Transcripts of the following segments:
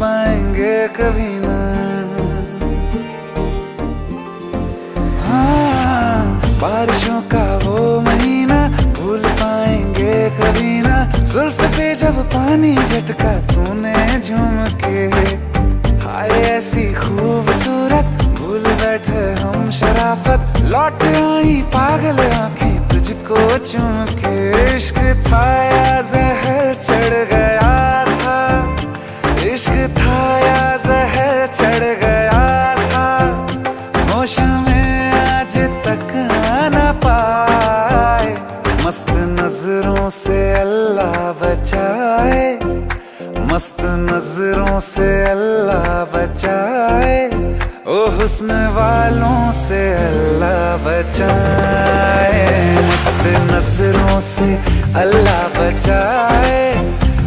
पाएंगे कभी ना। हाँ, बारिशों का वो महीना भूल पाएंगे कभी ना। जुल्फ से जब पानी झटका तूने झूम के, हाय ऐसी खूबसूरत भूल बैठे हम शराफत। लौट आई पागल आंखें तुझको चूम के। इश्क था या जहर चढ़ गया था, इश्क था या जहर चढ़ गया था। होश में आज तक आना पाए, मस्त नजरों से अल्लाह बचाए, मस्त नजरों से अल्लाह बचाए। ओ हुस्न वालों से अल्लाह बचाए, मस्त नजरों से अल्लाह बचाए।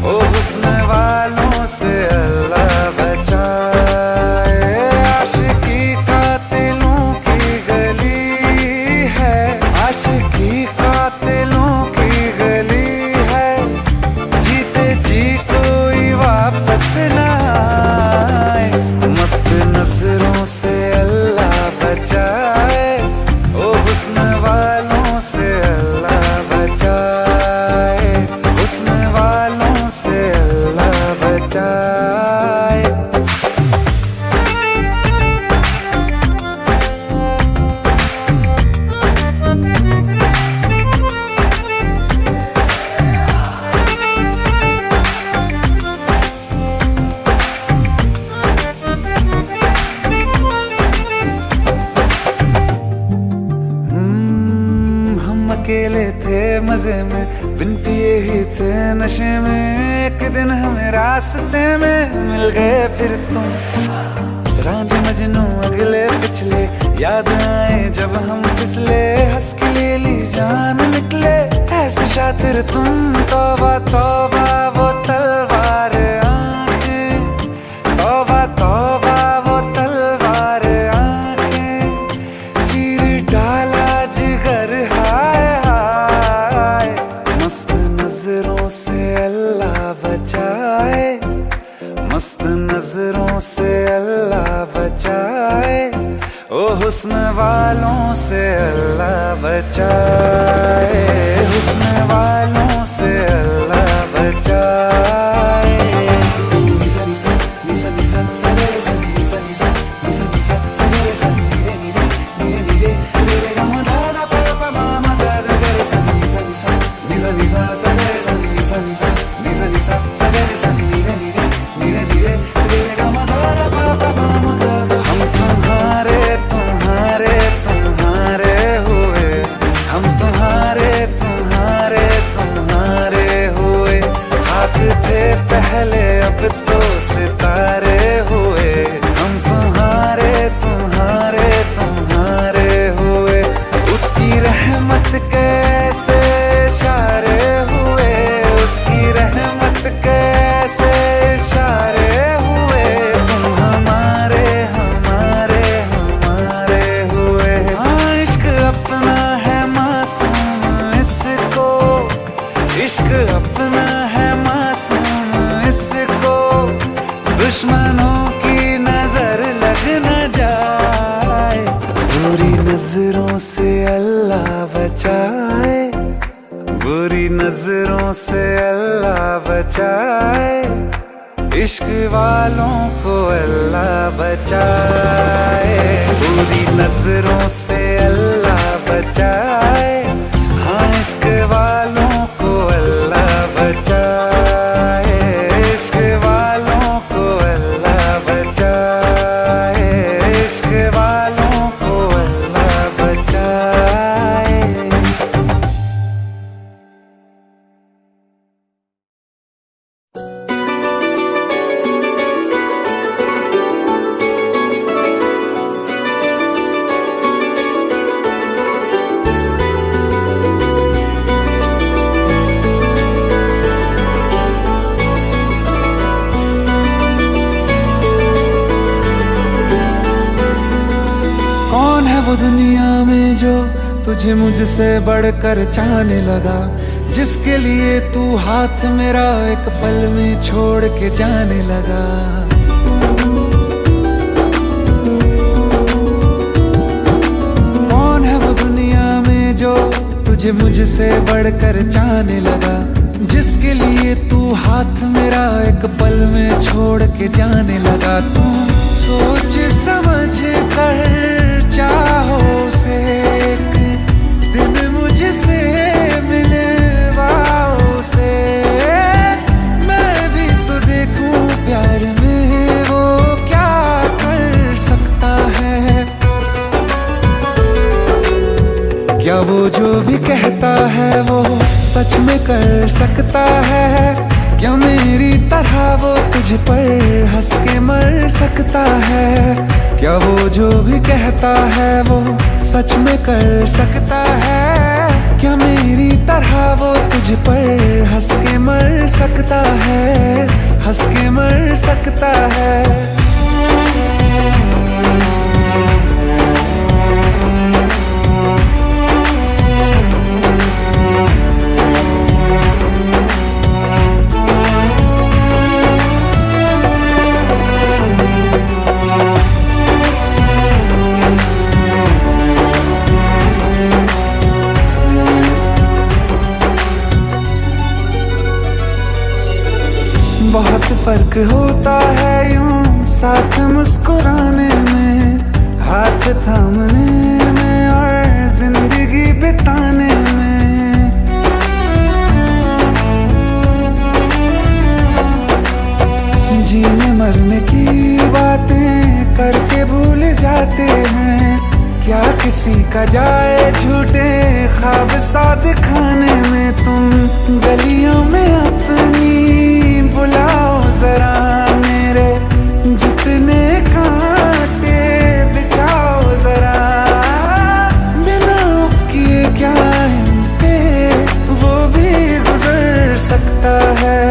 ओ हुस्न वालों से अल्लाह बचाए। आशिकी कातिलों की गली है, आशिकी कातिलों की गली है। जीते जी कोई वापस ना आए, मस्त नजरों से अल्लाह बचाए। ओ हुस्न वालों से अल्लाह बचाए, हुस्न वालों से अल्लाह बचाए। अकेले थे मजे में, बिन पिए ही थे नशे में। एक दिन हमें रास्ते में मिल गए फिर तुम, रांझे मजनू अगले पिछले याद आए जब हम फिसले। हंस के ले ली जान निकले ऐसे शातिर तुम। तौबा तौबा वो तलवार आंखें, तौबा तौबा वो तलवार आंखें। चीर डाला जिगर मस्त नजरों से अल्लाह बचाए, मस्त नजरों से अल्लाह बचाए। ओ हुस्न वालों से अल्लाह बचाए, हुस्न वालों से अल्लाह बचाए। निसा निसा निसा निसा सरे सरे निसा निसा निसा निसा सरे सरे नीरे नीरे नीरे नीरे नीरे गा मा दा पा पा मा मा गा गा गा सा निसा निसा निसा निसा सरे सरे निसा निसा निसा निसा सरे सरे नीरे नीरे नीरे नीरे नीरे गा मा दा पा पा मा मा गा गा। हम तुम्हारे तुम्हारे तुम्हारे हुए, हम तुम्हारे तुम्हारे तुम्हारे हुए। खाक थे पहले अब तो सितारे हुए। हम तुम्हारे तुम्हारे तुम्हारे हुए। उसकी रहमत कैसे इशारे हुए, उसकी रहमत कैसे इशारे हुए। तुम हमारे हमारे हमारे हुए। हाँ इश्क अपना है मासूम इसको, इश्क अपना है मासूम इसको। दुश्मनों की नजर लग न जाए, बुरी नजरों से अल्लाह बचाए, बुरी नजरों से अल्लाह बचाए। इश्क वालों को अल्लाह बचाए, बुरी नजरों से अल्लाह बचाए। हाँ इश्क वालों को अल्लाह बचाए, इश्क वालों को अल्लाह बचाए, इश्क वालों को अल्लाह बचाए। वो दुनिया में जो तुझे मुझसे बढ़कर चाहने लगा, जिसके लिए तू हाथ मेरा एक पल में छोड़ के जाने लगा। में जो तुझे मुझसे बढ़कर जाने लगा, जिसके लिए तू हाथ मेरा एक पल में छोड़ के जाने लगा। तू सोच समझ कर चाहो से एक दिन मुझसे मिलवाओ से, मैं भी तो देखूं प्यार में वो क्या कर सकता है। क्या वो जो भी कहता है वो सच में कर सकता है? क्या मेरी तरह वो तुझ पर हंस के मर सकता है? क्या वो जो भी कहता है वो सच में कर सकता है? क्या मेरी तरह वो तुझ पर हंस के मर सकता है? हंस के मर सकता है? बहुत फर्क होता है यूं साथ मुस्कुराने में, हाथ थामने में और जिंदगी बिताने में। जीने मरने की बातें करके भूल जाते हैं, क्या किसी का जाए झूठे ख्वाब सा दिखाने में। तुम गलियों में अपनी बुलाओ जरा मेरे जितने कांटे बिछाओ जरा, बिना उफ किए क्या इन पे वो भी गुजर सकता है।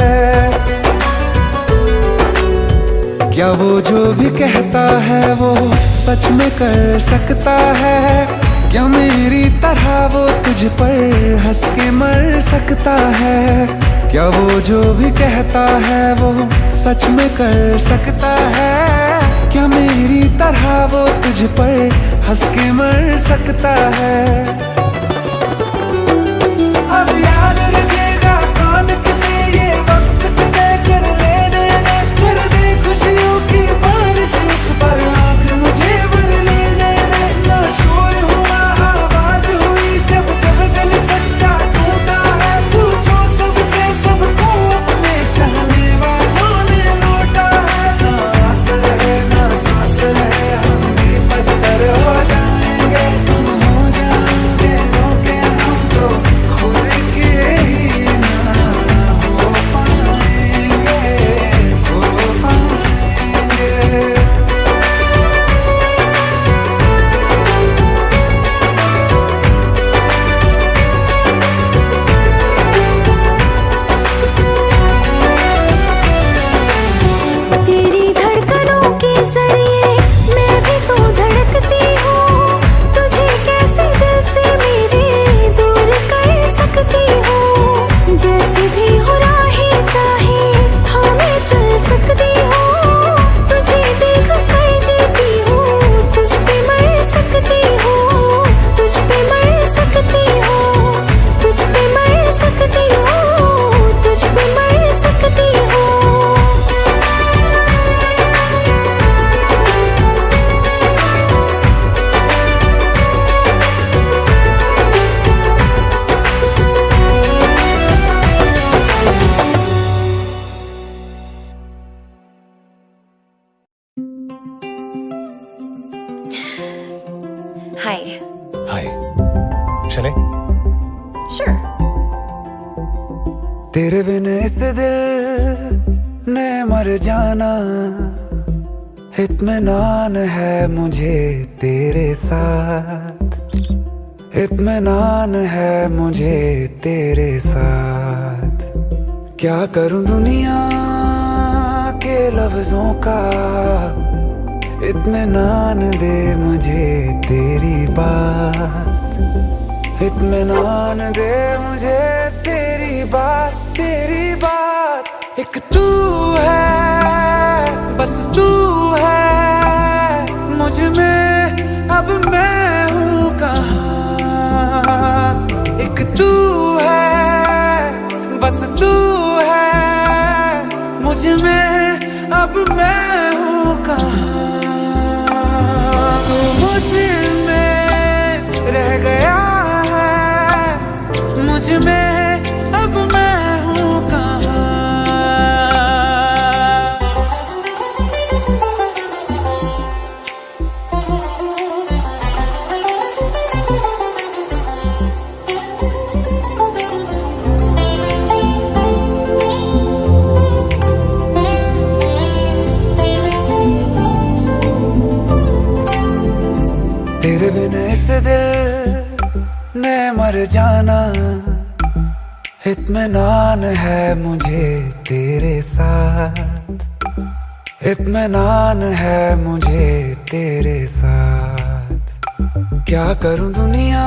क्या वो जो भी कहता है वो सच में कर सकता है? क्या मेरी तरह वो तुझ पर हंस के मर सकता है? क्या वो जो भी कहता है वो सच में कर सकता है? क्या मेरी तरह वो तुझ पर हंस के मर सकता है? अब याद रखेगा कौन किसे ये वक्त तय कर लेने दे, कर दे खुशियों की बारिश इस पर आँख मुझे भर लेने दे। ना शोर हुआ आवाज हुई जब जब दिल सच्चा टूटा है, पूछो सबसे सबको अपने चाहने वालों ने लौटा है। ना आस रहे ना सांस रहे हम भी पत्थर हो जाएंगे, तुम हो जाओगे रोके हम तो खुद के ही ना हो पाएंगे, हो पाएंगे। तेरी धड़कनों के जरिए मैं भी तो धड़कती हूँ, तुझे कैसे दिल से मेरे दूर कर सकती हूँ। जैसे भी हो राहें चाहे हाँ मैं चल सकती हूँ, तुझे देख कर जीती हूँ, तुझ पे मर सकती हूँ, तुझ पे मर सकती हूँ, तुझ पे मर सकती हूँ, तुझ पे मर सकती हूँ। Hi. हाय, चले? Sure. तेरे बिन इस दिल ने मर जाना, इत्मीनान है मुझे तेरे साथ, इत्मीनान है मुझे तेरे साथ। क्या करूं दुनिया के लफ्जों का, इत्मीनान दे मुझे तेरी बात, इत्मीनान दे मुझे तेरी बात, तेरी बात। एक तू है बस तू है मुझ में, अब मैं हूँ कहाँ। में अब मैं हूँ कहाँ। तेरे बिन इस दिल ने मर जाना, इत्मीनान है मुझे तेरे साथ, इत्मीनान है मुझे तेरे साथ। क्या करूं दुनिया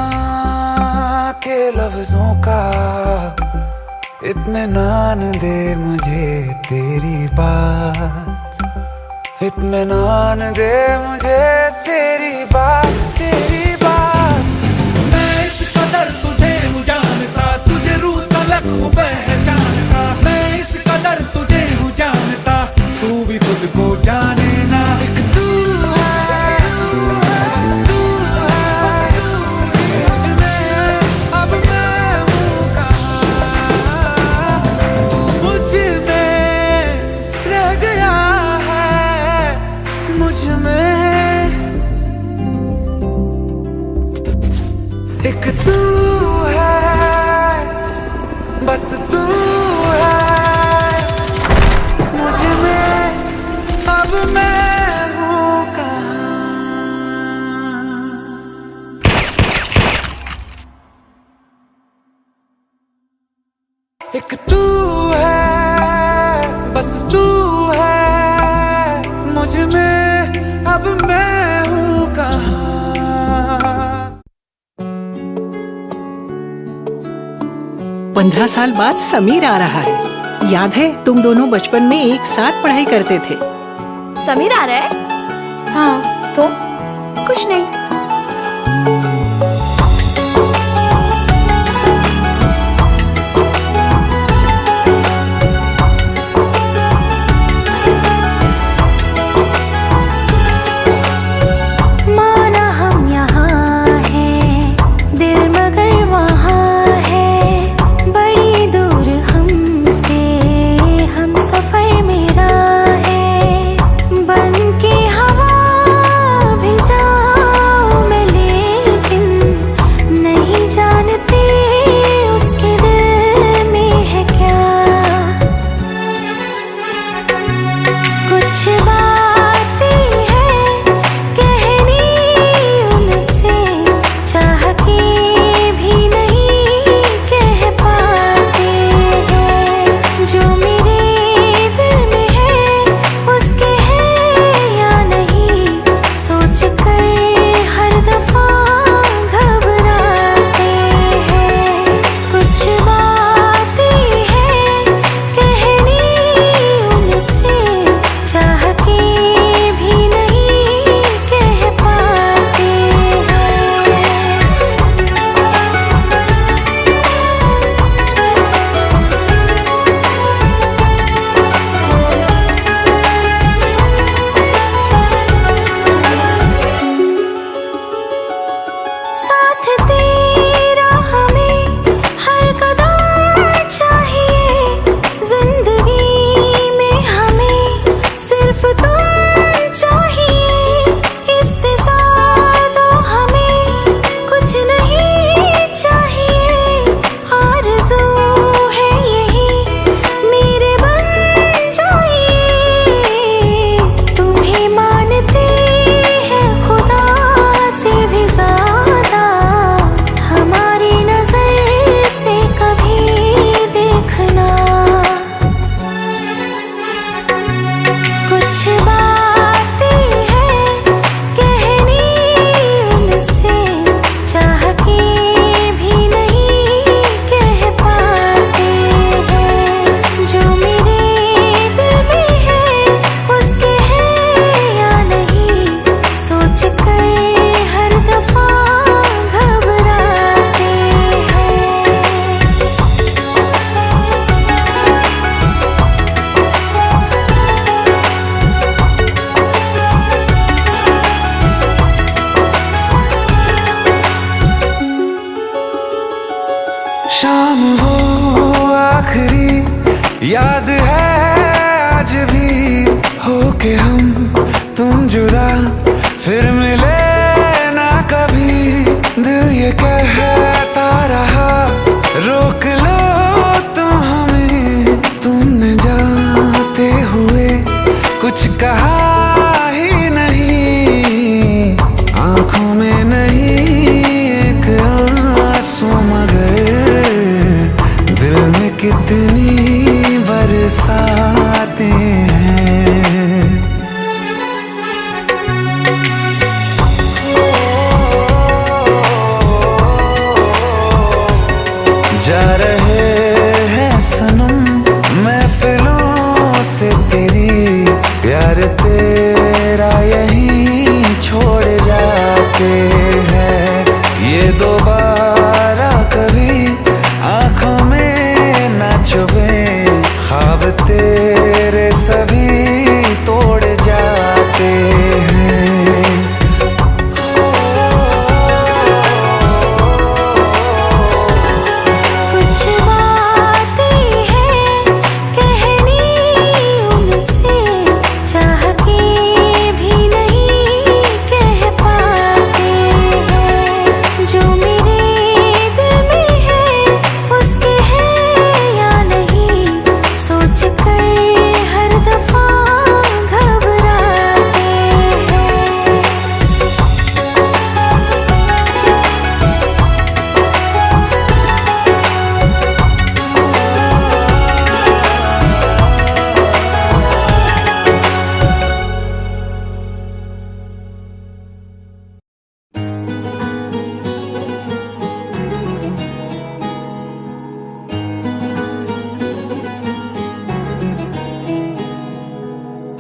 के लफ्जों का, इत्मीनान दे मुझे तेरी बात, इत्मीनान दे मुझे तेरी बात, तेरी बात। मैं इस कदर तुझे हूँ जानता, तुझे रूह तलक हूँ पहचानता। मैं इस कदर तुझे हूँ जानता, तू भी खुद को जाने ना। एक तू है, बस तू है, मुझ में अब मैं हूँ कहाँ। तू मुझ में रह गया है, मुझ में एक तू है, बस तू है, मुझ में अब मैं हूँ कहाँ। एक तू है, बस तू है, मुझ में अब मैं हूँ कहाँ। 15 साल बाद समीर आ रहा है। याद है तुम दोनों बचपन में एक साथ पढ़ाई करते थे। समीर आ रहा है? हाँ तो कुछ नहीं। माना हम यहाँ हैं, दिल मगर वहाँ है, बड़ी दूर हमसे हम सफर मेरा है। बन के हवा भी जा शाम वो आखिरी याद है आज भी, हो के हम तुम जुदा फिर मिले ना कभी। दिल ये कहता रहा रोक लो तुम हमें, तुमने जाते हुए कुछ कहा ही नहीं। आंखों में नहीं एक आंसू मगर दिल में कितनी बरसाते हैं। जा रहे हैं सनम महफिलों से तेरी, प्यार तेरा यहीं छोड़ जाते हैं। ये दोबारा कभी आंखों में ना चुभे, ख्वाब तेरे सभी तोड़ जाते हैं। कुछ बातें हैं कहनी उनसे, चाह के भी नहीं कह पाते हैं। जो मेरे दिल में है उसके है या नहीं, सोच कर हर दफा घबराते हैं।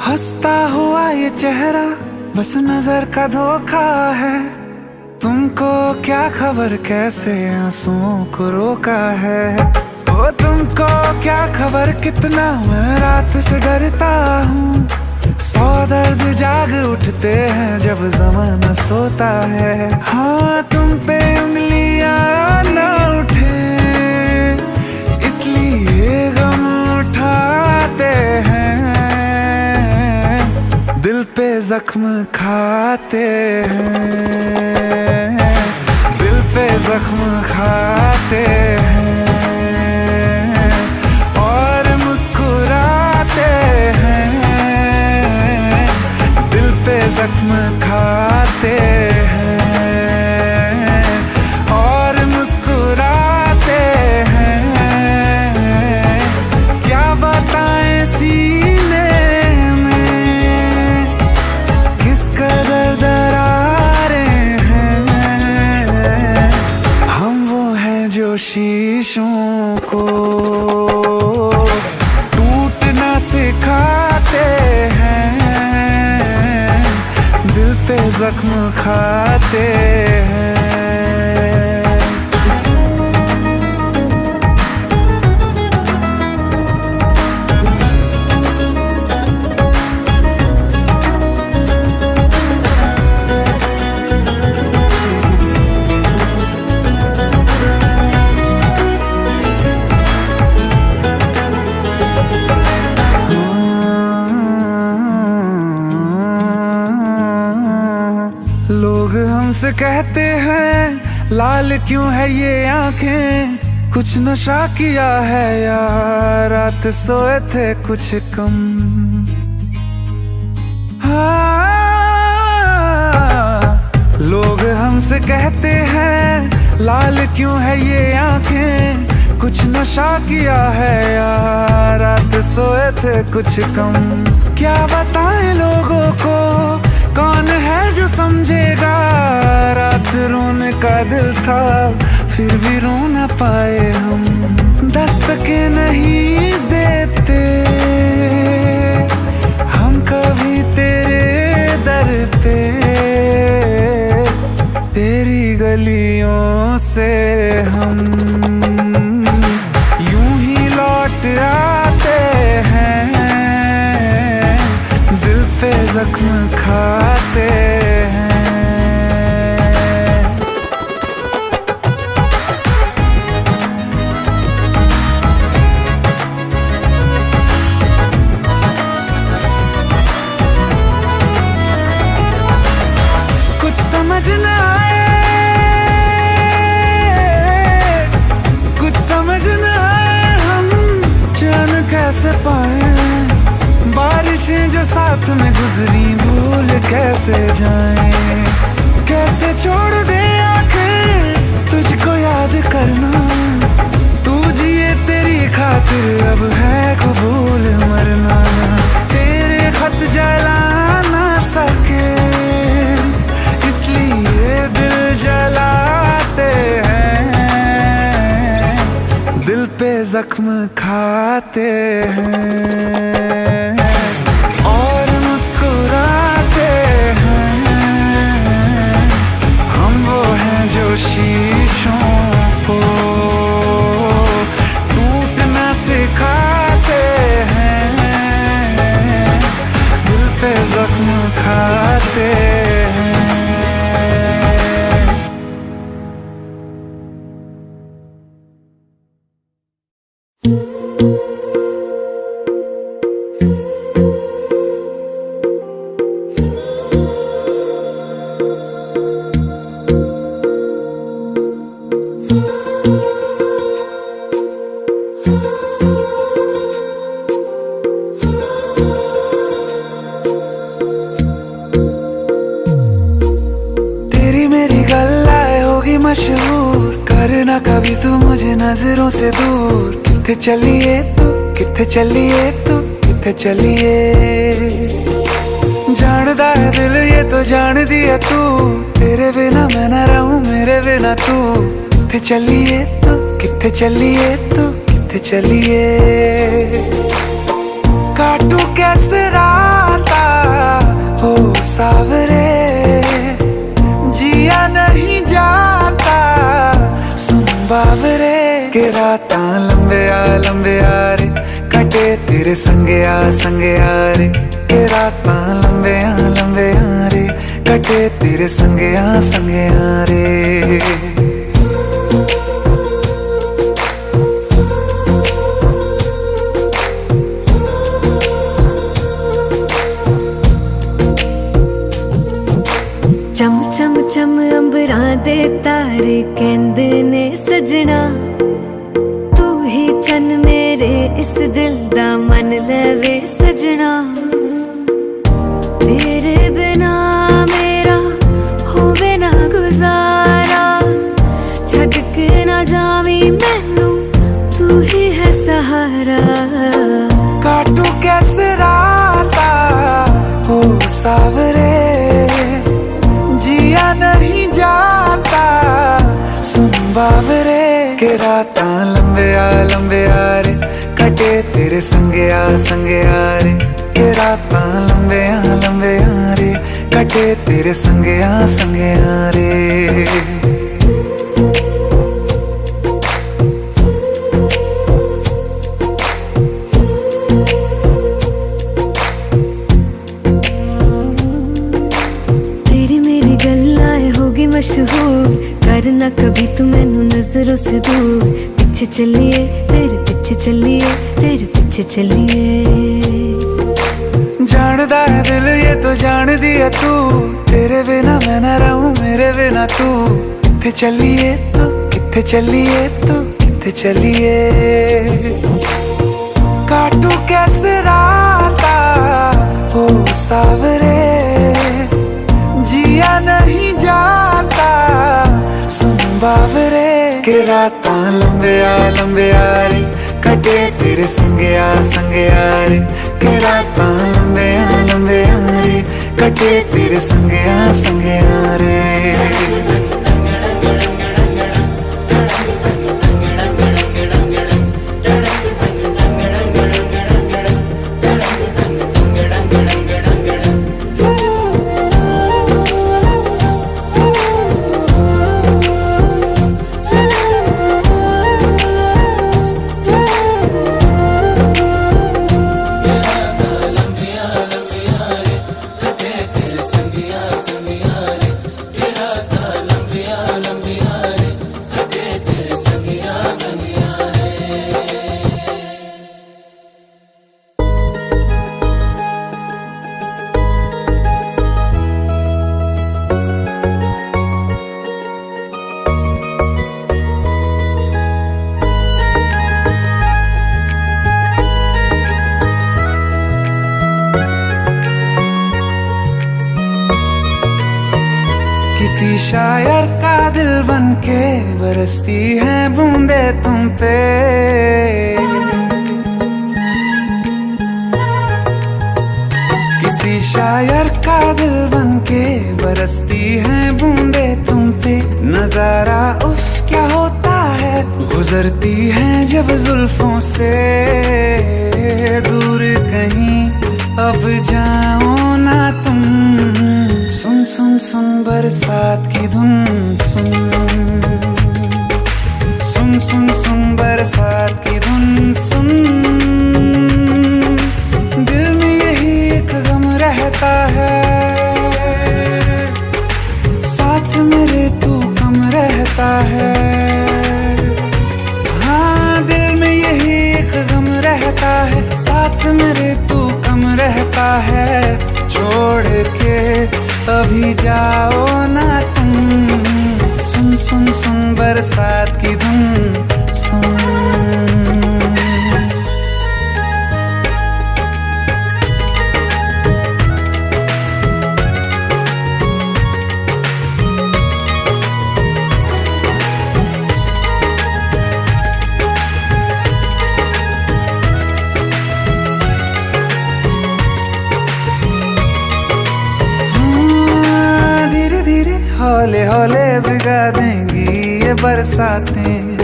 हंसता हुआ ये चेहरा बस नजर का धोखा है। तुमको क्या खबर कैसे आंसुओं को रोका है। वो तुमको क्या खबर कितना मैं रात से डरता हूँ। 100 दर्द जाग उठते हैं जब ज़माना सोता है। हाँ तुम पे उंगलियां ना उठे इसलिए गम उठाते हैं। दिल पे जख्म खाते हैं, दिल पे जख्म खाते हैं और मुस्कुराते हैं। दिल पे जख्म खाते हैं और मुस्कुराते हैं। क्या बताएं सीने कदर दरारें हैं। हम वो हैं जो शीशों को टूटना सिखाते हैं। दिल पे जख्म खाते हैं। लोग हमसे कहते हैं लाल क्यों है ये आंखें, कुछ नशा किया है या रात सोए थे कुछ कम। हाँ, लोग हमसे कहते हैं लाल क्यों है ये आंखें, कुछ नशा किया है या रात सोए थे कुछ कम। क्या बताएं लोगों को कौन है जो समझेगा। रात रोने का दिल था फिर भी रो ना पाए हम। दस्तकें नहीं देते हम कभी तेरे दर पे। तेरी गलियों से हम यूं ही लौट आते हैं। दिल पे जख्म खाते हैं। कैसे जाएं, कैसे छोड़ दे आखिर तुझको याद करना। तू जिए तेरी खातिर अब है कबूल मरना। तेरे खत जला ना सके इसलिए दिल जलाते हैं, दिल पे जख्म खाते हैं और मुस्कुराते हैं। हम वो हैं जो शीशों को टूटना सिखाते हैं, दिल पे जख्म खाते हैं। मशहूर करना कभी तू मुझे नजरों से दूर। किथे चलिए तू, किथे चलिए तू, किथे चलिए। जानदा है दिल ये तो जान दिया तू, तेरे बिना मैं ना रहूं मेरे बिना तू। किथे चलिए तू, किथे चलिए तू, किथे चलिए। काटू कैसे राता हो सावरे, जिया नहीं जाता सुन बावरे। के राता लंबे आ रे कटे तेरे संगे आ रे। के राता लंबे आ रे कटे तेरे संगे आ रे। चम चम चम अंबरां दे तारे कहंदे ने सजना, तू ही चन मेरे इस दिल दा मन लवे सजना। तेरे बिना मेरा होवे ना गुजारा, छड़ के ना जावी मैनू तू ही है सहारा। काटू कैसे राता हो सावरे, जिया नहीं जाता सुन बावरे। के राता लंबे आ रे कटे तेरे संगे आ रे। के राता लंबे आ रे कटे तेरे संगे आ रे। मशहूर करना कभी तू मैनू नजरों से दूर। पीछे चलिए तेरे पीछे चलिए, तेरे पीछे चलिए। जानदा है दिल ये तो जान दिया तू, तेरे बिना मैं ना रहूं मेरे बिना तू। किथे चलिए तू, किथे चलिए तू, किथे चलिए। काटू कैसे राता हो सावरे, जिया नहीं जाता सुन बावरे। के राता लंबे आ रे कटे तेरे संगे आ रे। के राता लंबे आ रे कटे तेरे संगे आ रे। संगिया रे, के राता लंबे किसी शायर का दिल बनके बरसती है बूंदे तुम पे। किसी शायर का दिल बनके बरसती है बूंदे तुम पे। नजारा उफ क्या होता है, गुजरती है जब जुल्फों से। दूर कहीं अब जाओ ना तुम, सुन सुन सुन बरसात की धुन सुन। सुन सुन सुन बरसात की धुन सुन। दिल में यही एक गम रहता है, साथ मेरे तू कम रहता है। हाँ दिल में यही एक गम रहता है, साथ मेरे तू कम रहता है। छोड़ के अभी जाओ ना तुम, सुन सुन सुन बरसात की धुन सुन। हौले हौले भिगा देंगी ये बरसातें।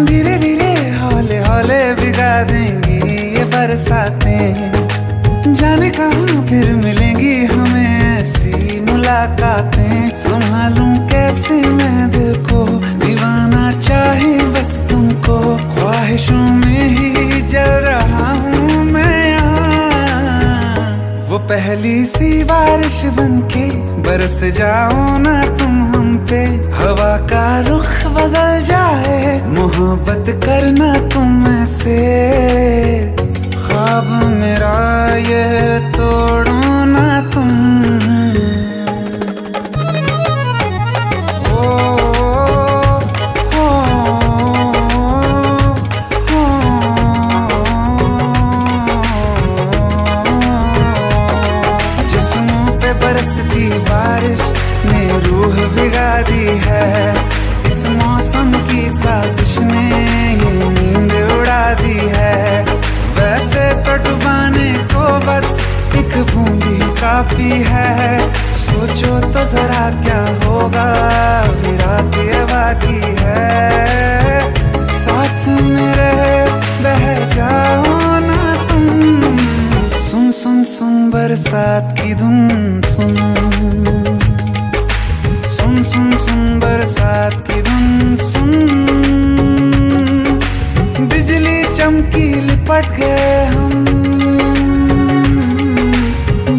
धीरे धीरे हौले हौले भिगा देंगी ये बरसातें। जाने कहाँ फिर मिलेंगी हमें ऐसी मुलाकातें। संभालूं कैसे मैं दिल को, दीवाना चाहे बस तुमको। ख्वाहिशों में ही जल रहा हूँ मैं यहाँ। वो पहली सी बारिश बनके बरस जाओ ना तुम हम पे। हवा का रुख बदल जाए, मोहब्बत करना तुम ऐसे। ख्वाब मेरा ये तोड़ो ना तुम। बरसती बारिश ने रूह भिगा दी है। इस मौसम की साजिश ने ये नींद उड़ा दी है। वैसे तो डुबाने को बस एक बूंद ही काफी है। सोचो तो जरा क्या होगा, अभी रात ये बाकी है। साथ मेरे बह जाओ ना तुम, सुन सुन सुन बरसात की धुन सुन। सुन सुन सुन बरसात की धुन सुन। बिजली चमकी लिपट गए हम,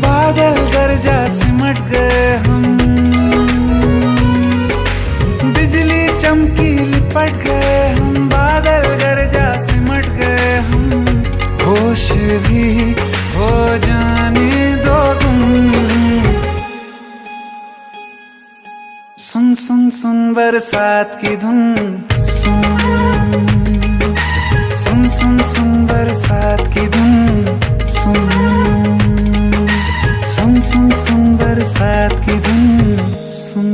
बादल गरजा सिमट गए हम। बिजली चमकी लिपट गए हम, बादल गरजा सिमट गए हम। होश भी हो जाने दो तुम, सुन सुन सुन बरसात की धुन सुन। सुन सुन सुन बरसात की धुन सुन। सुन सुन सुन बरसात की धुन सुन।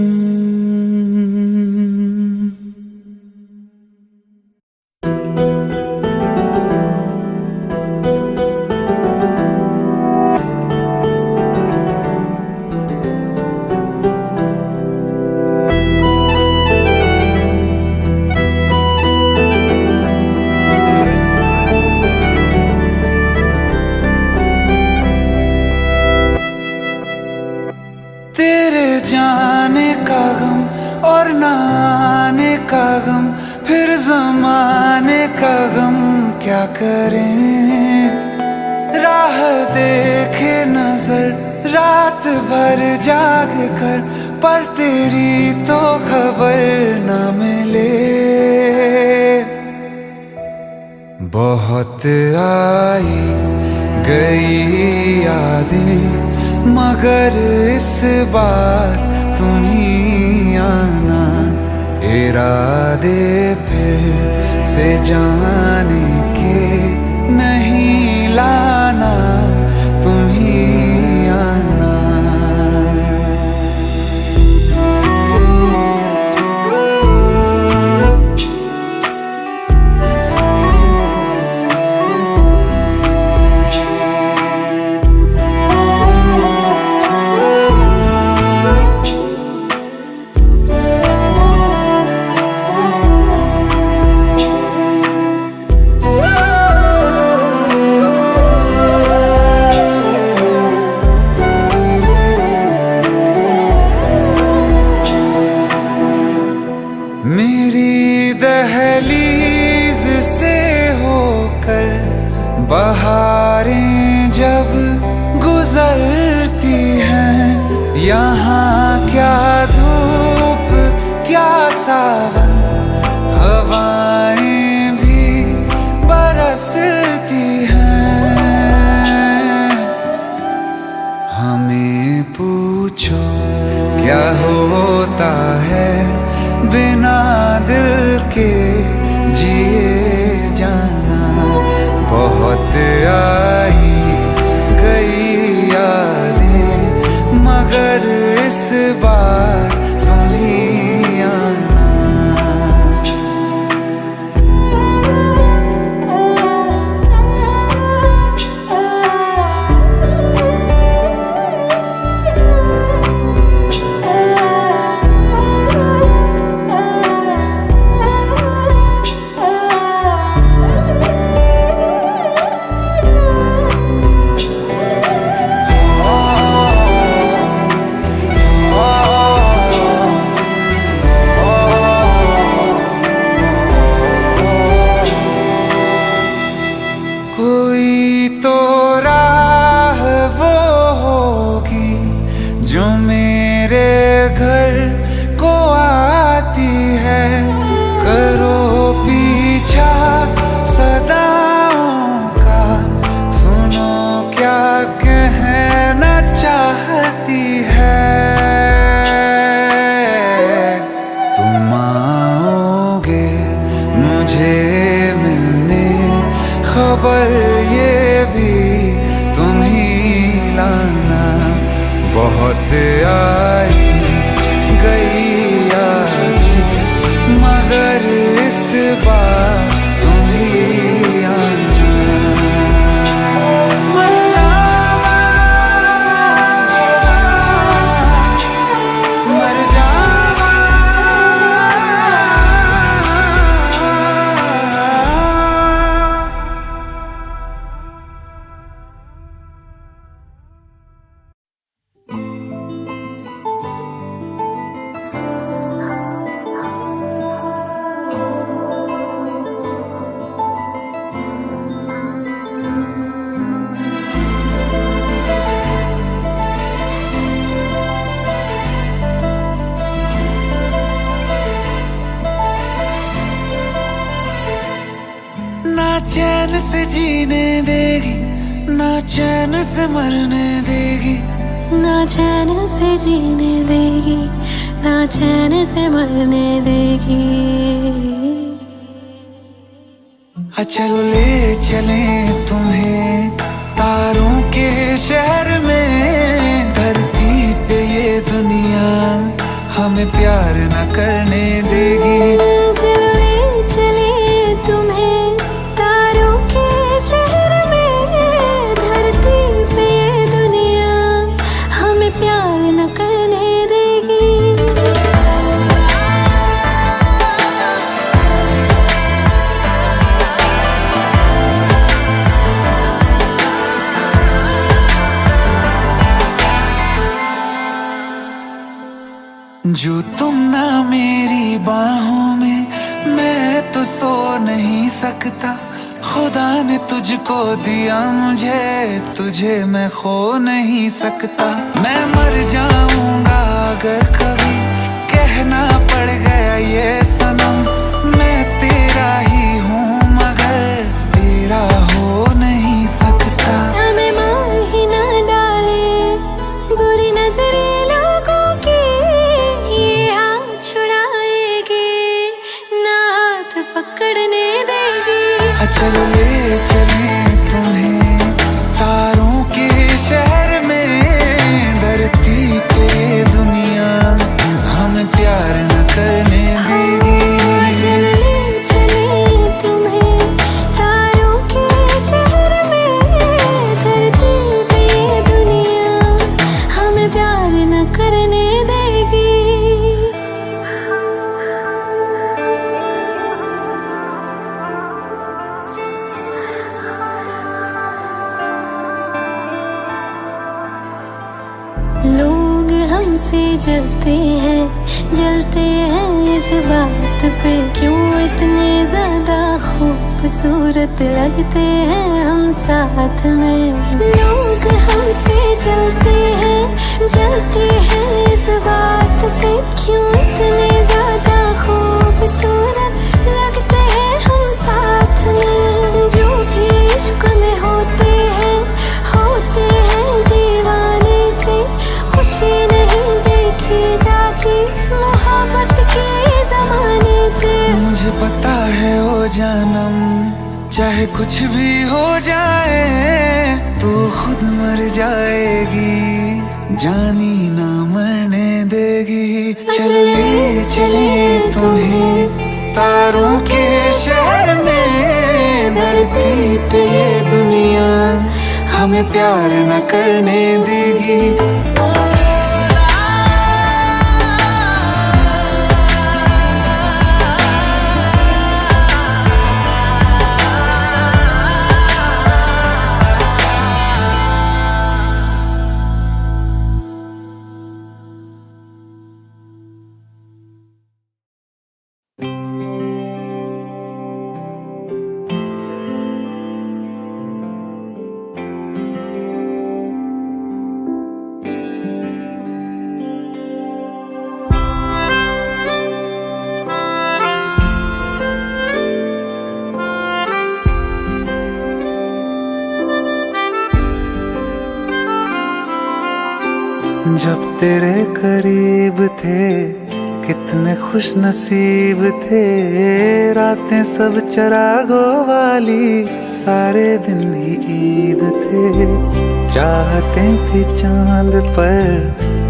जाने का गम और न आने का गम, फिर ज़माने का गम क्या करें। राह देखे नजर रात भर जाग कर, पर तेरी तो खबर न मिले। बहुत आई गई यादें, मगर इस बार तुम ही आना। इरादे फिर से जाने के नहीं लाना, बहारें जब गुजरती हैं, यहाँ क्या धूप क्या सावन, हवाएं भी बरसती हैं। हमें पूछो क्या होता है बिना दिल के जिए जाना। बहुत आई गई यादें मगर इस बार तुम ही आना। कोई तो राह वो होगी जो मेरे घर को आती है। करो पीछा सदाओं का, सुनो क्या कहना चाहती है। तुम आओगे मुझे मिलने, खबर ये भी तुम ही लाना। बहुत आई गई यादें मगर इस बार तुम ही आना। मर जावा, मर जावा। ना चैन से जीने देगी, ना चैन से मरने देगी। ना चैन से जीने देगी, ना चैन से मरने देगी। चलो ले चले तुम्हें तारों के शहर में। धरती पे ये दुनिया हमें प्यार न करने देगी। चलो ले चले तुम्हें तारों के शहर में। धरती पे ये दुनिया हमें प्यार न करने देगी। जो तुम ना मेरी बाहों में, मैं तो सो नहीं सकता। खुदा ने तुझको दिया मुझे, तुझे मैं खो नहीं सकता। मैं मर जाऊंगा अगर कभी कहना पड़ गया ये सनम। मैं तेरा ही हूँ मगर तेरा हो नहीं सकता। हमें मार ही ना डाले बुरी नजरे लोगों की, ये हाथ छुड़ाएगी ना हाथ पकड़ने देगी। चलो ले चले तुम्हें तारों के शहर में। धरती पे दुनिया हमें प्यार न करने देगी। चल ले चले तुम्हें तारों के शहर में। धरती पे ये दुनिया हमें प्यार न करने देगी। लोग हमसे जलते हैं इस बात पे, क्यों इतने ज्यादा खूब खूबसूरत लगते हैं हम साथ में। लोग हमसे जलते हैं इस बात पे, क्यों इतने ज्यादा खूबसूरत लगते हैं हम साथ में। जो भी इश्क में होते हैं दीवाने से, खुशी नहीं देखी जाती मोहब्बत के जमाने से। मुझे पता है ओ जानम, चाहे कुछ भी हो जाए तू खुद मर जाएगी, जानी ना मरने देगी। चले चले तुम्हें तारों के शहर में, धरती पे ये दुनिया हमें प्यार न करने देगी। जब तेरे करीब थे कितने खुश नसीब थे, रातें सब चरागों वाली, सारे दिन ही ईद थे। चाहते थी चांद पर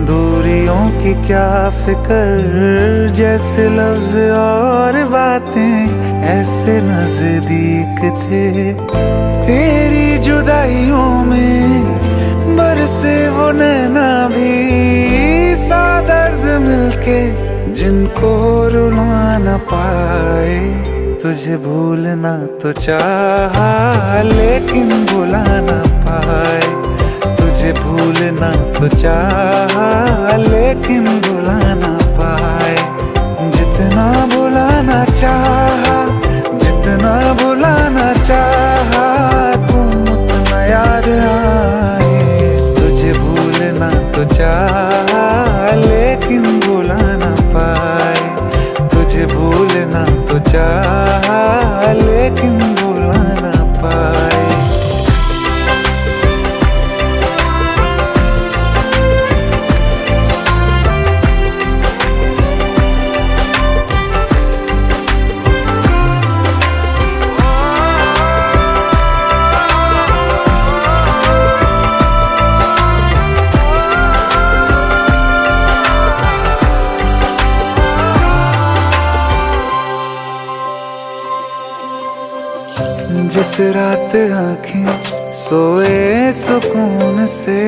दूरियों की क्या फिक्र, जैसे लफ्ज और बातें ऐसे नजदीक थे। तेरी जुदाइयों में बरसे वो नैना भी, सा दर्द मिलके जिनको रुला न पाए। तुझे भूलना तो चाहा लेकिन भुला न पाए, तुझे भूलना तो चाहा लेकिन भुला न पाए। जितना भुलाना चाहा, जितना भुलाना चाहा, तुम उतना याद आए। भूलना तो चाहा लेकिन भुला ना पाए, तुझे भूलना तो चाहा लेकिन भुला ना पाए। जिस रात आँखें सोए सुकून से,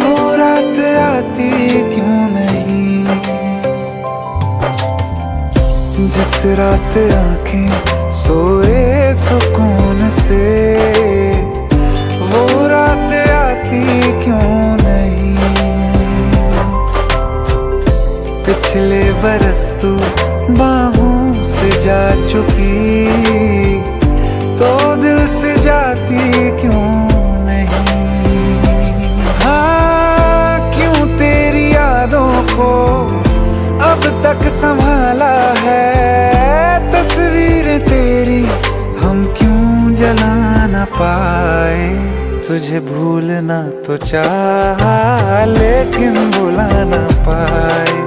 वो रात आती क्यों नहीं। जिस रात आँखें सोए सुकून से, वो रात आती क्यों नहीं। पिछले बरस तू बाहों से जा चुकी, तो दिल से जाती क्यों नहीं। हाँ, क्यों तेरी यादों को अब तक संभाला है, तस्वीर तेरी हम क्यों जला न पाए। तुझे भूलना तो चाहा लेकिन भुला न पाए,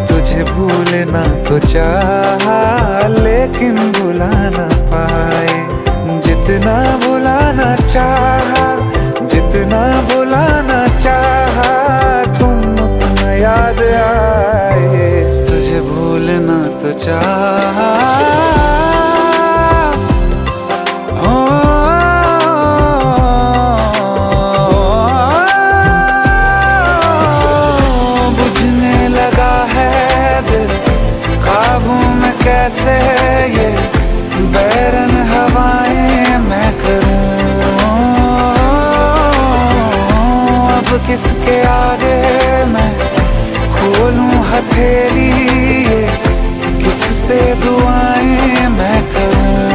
तुझे भूलना तो चाहा लेकिन भुला न पाए। जितना भुलाना चाहा, जितना भुलाना चाहा, तुम उतना याद आए। तुझे भूलना तो चाहा, बुझने लगा है दिल काबू में कैसे, ये बैरन हवाएं मैं करूं। अब किसके आगे मैं खोलूं हथेली, किससे दुआएं मैं करूं।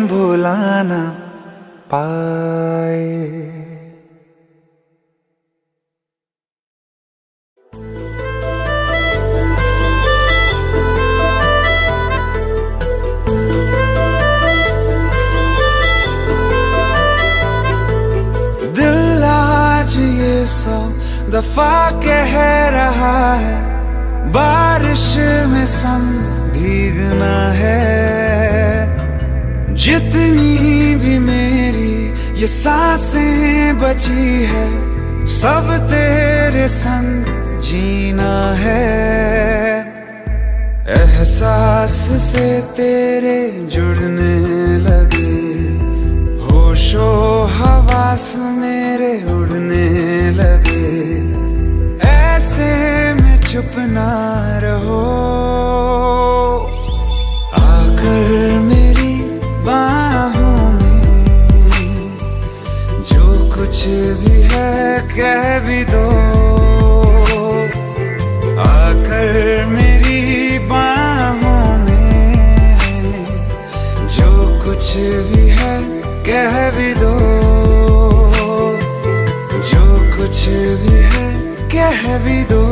भुला ना पाए। दिल आज ये 100 दफा कह रहा है, बारिश में संग भीगना है। जितनी भी मेरी ये सांसें बची है, सब तेरे संग जीना है। एहसास से तेरे जुड़ने लगे, होशो हवास मेरे उड़ने लगे। ऐसे में चुप ना रहो, आकर मेरी बाहों में जो कुछ भी है कह भी दो। आकर मेरी बाहों में जो कुछ भी है कह भी दो। जो कुछ भी है कह भी दो।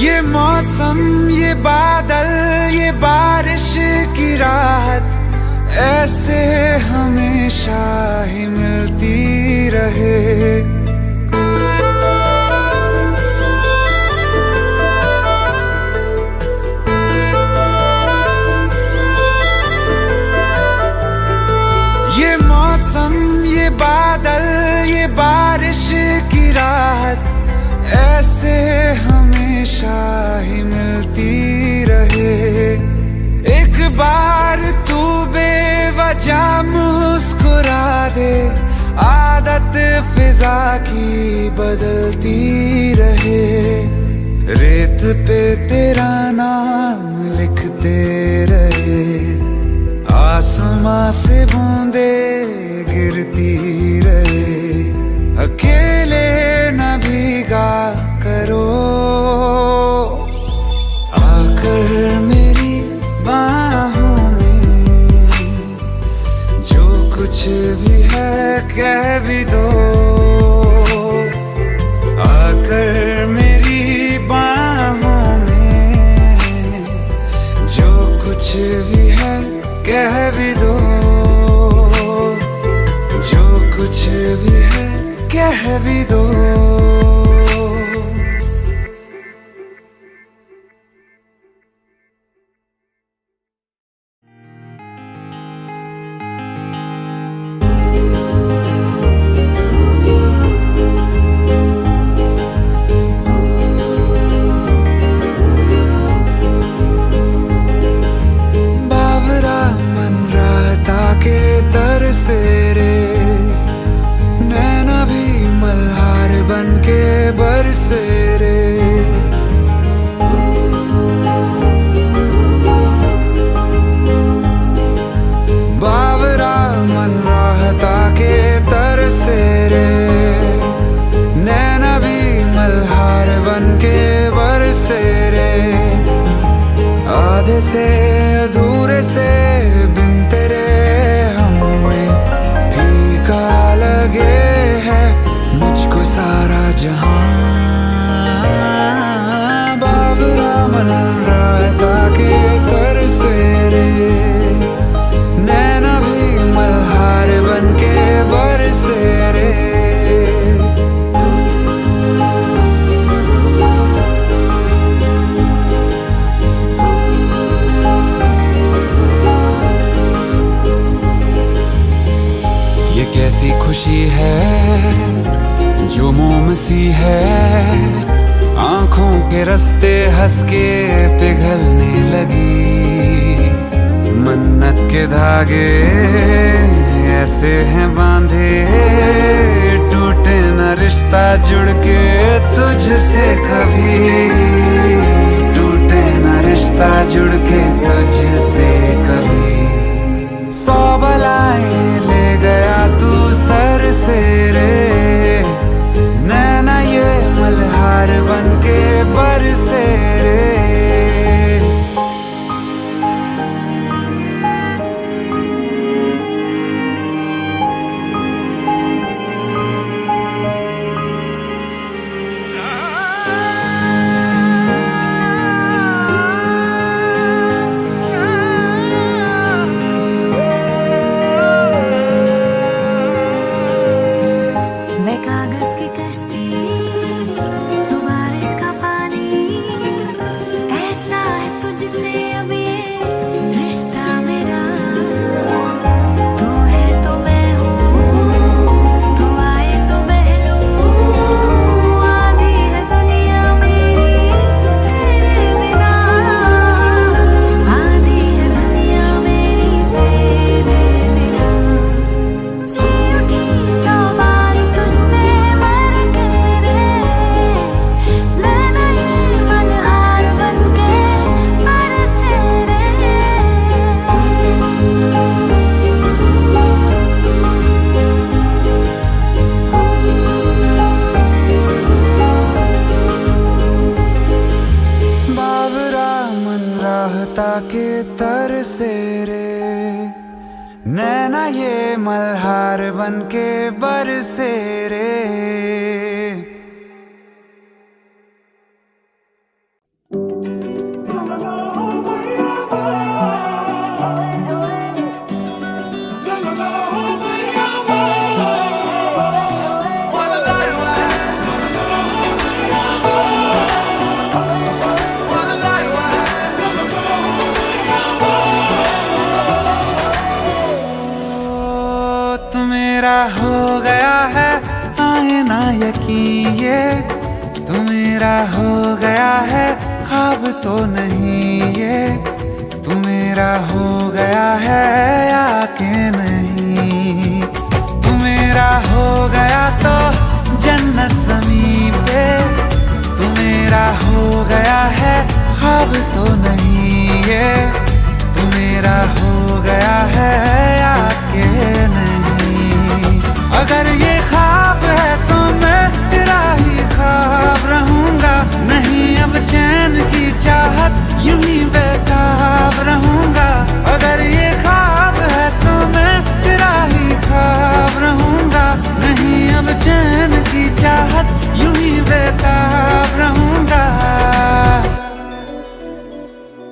ये मौसम, ये बादल, ये बारिश की राहत ऐसे हमेशा ही मिलती रहे। ये मौसम, ये बादल, ये बारिश की राहत ऐसे हमेशा ही मिलती रहे। एक बार तू बेवजह मुस्कुरा दे, आदत फिजा की बदलती रहे। रेत पे तेरा नाम लिखते रहे, आसमां से बूंदे गिरती रहे। अकेले न भीगा करो, आकर मेरी बाहों में जो कुछ भी है कह भी दो। आकर मेरी बाहों में जो कुछ भी है कह भी दो। जो कुछ भी है कह भी दो। बाबरा मन रहता के तरसे रे, नैना भी मल्हार बन के बरसे रे। बाबरा मन रहता के तरसे रे, नैना भी मल्हार बन के बरसे रे। आधे से अधूरे से बिन तेरे हमें फीका लगे है मुझको सारा जहां। बाबरा मन रहता के तरसे रे, नैना भी मल्हार बन के बरसे रे। ये कैसी खुशी है जो मोम सी है, आंखों के रास्ते हंस के पिघलने लगी। मन्नत के धागे ऐसे हैं बांधे टूटे न रिश्ता जुड़ के तुझसे कभी, टूटे ना रिश्ता जुड़ के तुझसे कभी। 100 बलाएं ले गया तू सर से रे, नैना ये मल्हार बन के बरसे रे। मैं कागज की कश्ती, तू बारिश का पानी, ऐसा है तुझसे अब ये रिश्ता मेरा। तू है तो मैं हूँ, तू आए तो बह लूँ, आधी है दुनिया मेरी तेरे बिना, आधी है दुनिया मेरी तेरे बिना। सी उठी 100 बार तुझसे मर के रे, नैना ये मल्हार बन के बरसे रे। बाबरा मन राहता के तर से रे, नैना ये मल्हार बन के बरसे रे। तू मेरा हो गया है, आए ना यकीन ये, तू मेरा हो गया है, ख्वाब तो नहीं ये। तू मेरा हो गया है या के नहीं, तू मेरा हो गया तो जन्नत ज़मीन पे। तू मेरा हो गया है, ख्वाब तो नहीं ये। तू मेरा हो गया है या के नहीं। अगर ये ख्वाब है तो मैं तेरा ही ख्वाब रहूंगा, नहीं अब चैन की चाहत यूं ही बेताब रहूंगा। अगर ये ख्वाब है तो मैं तेरा ही ख्वाब रहूंगा, नहीं अब चैन की चाहत यूं ही बेताब रहूंगा।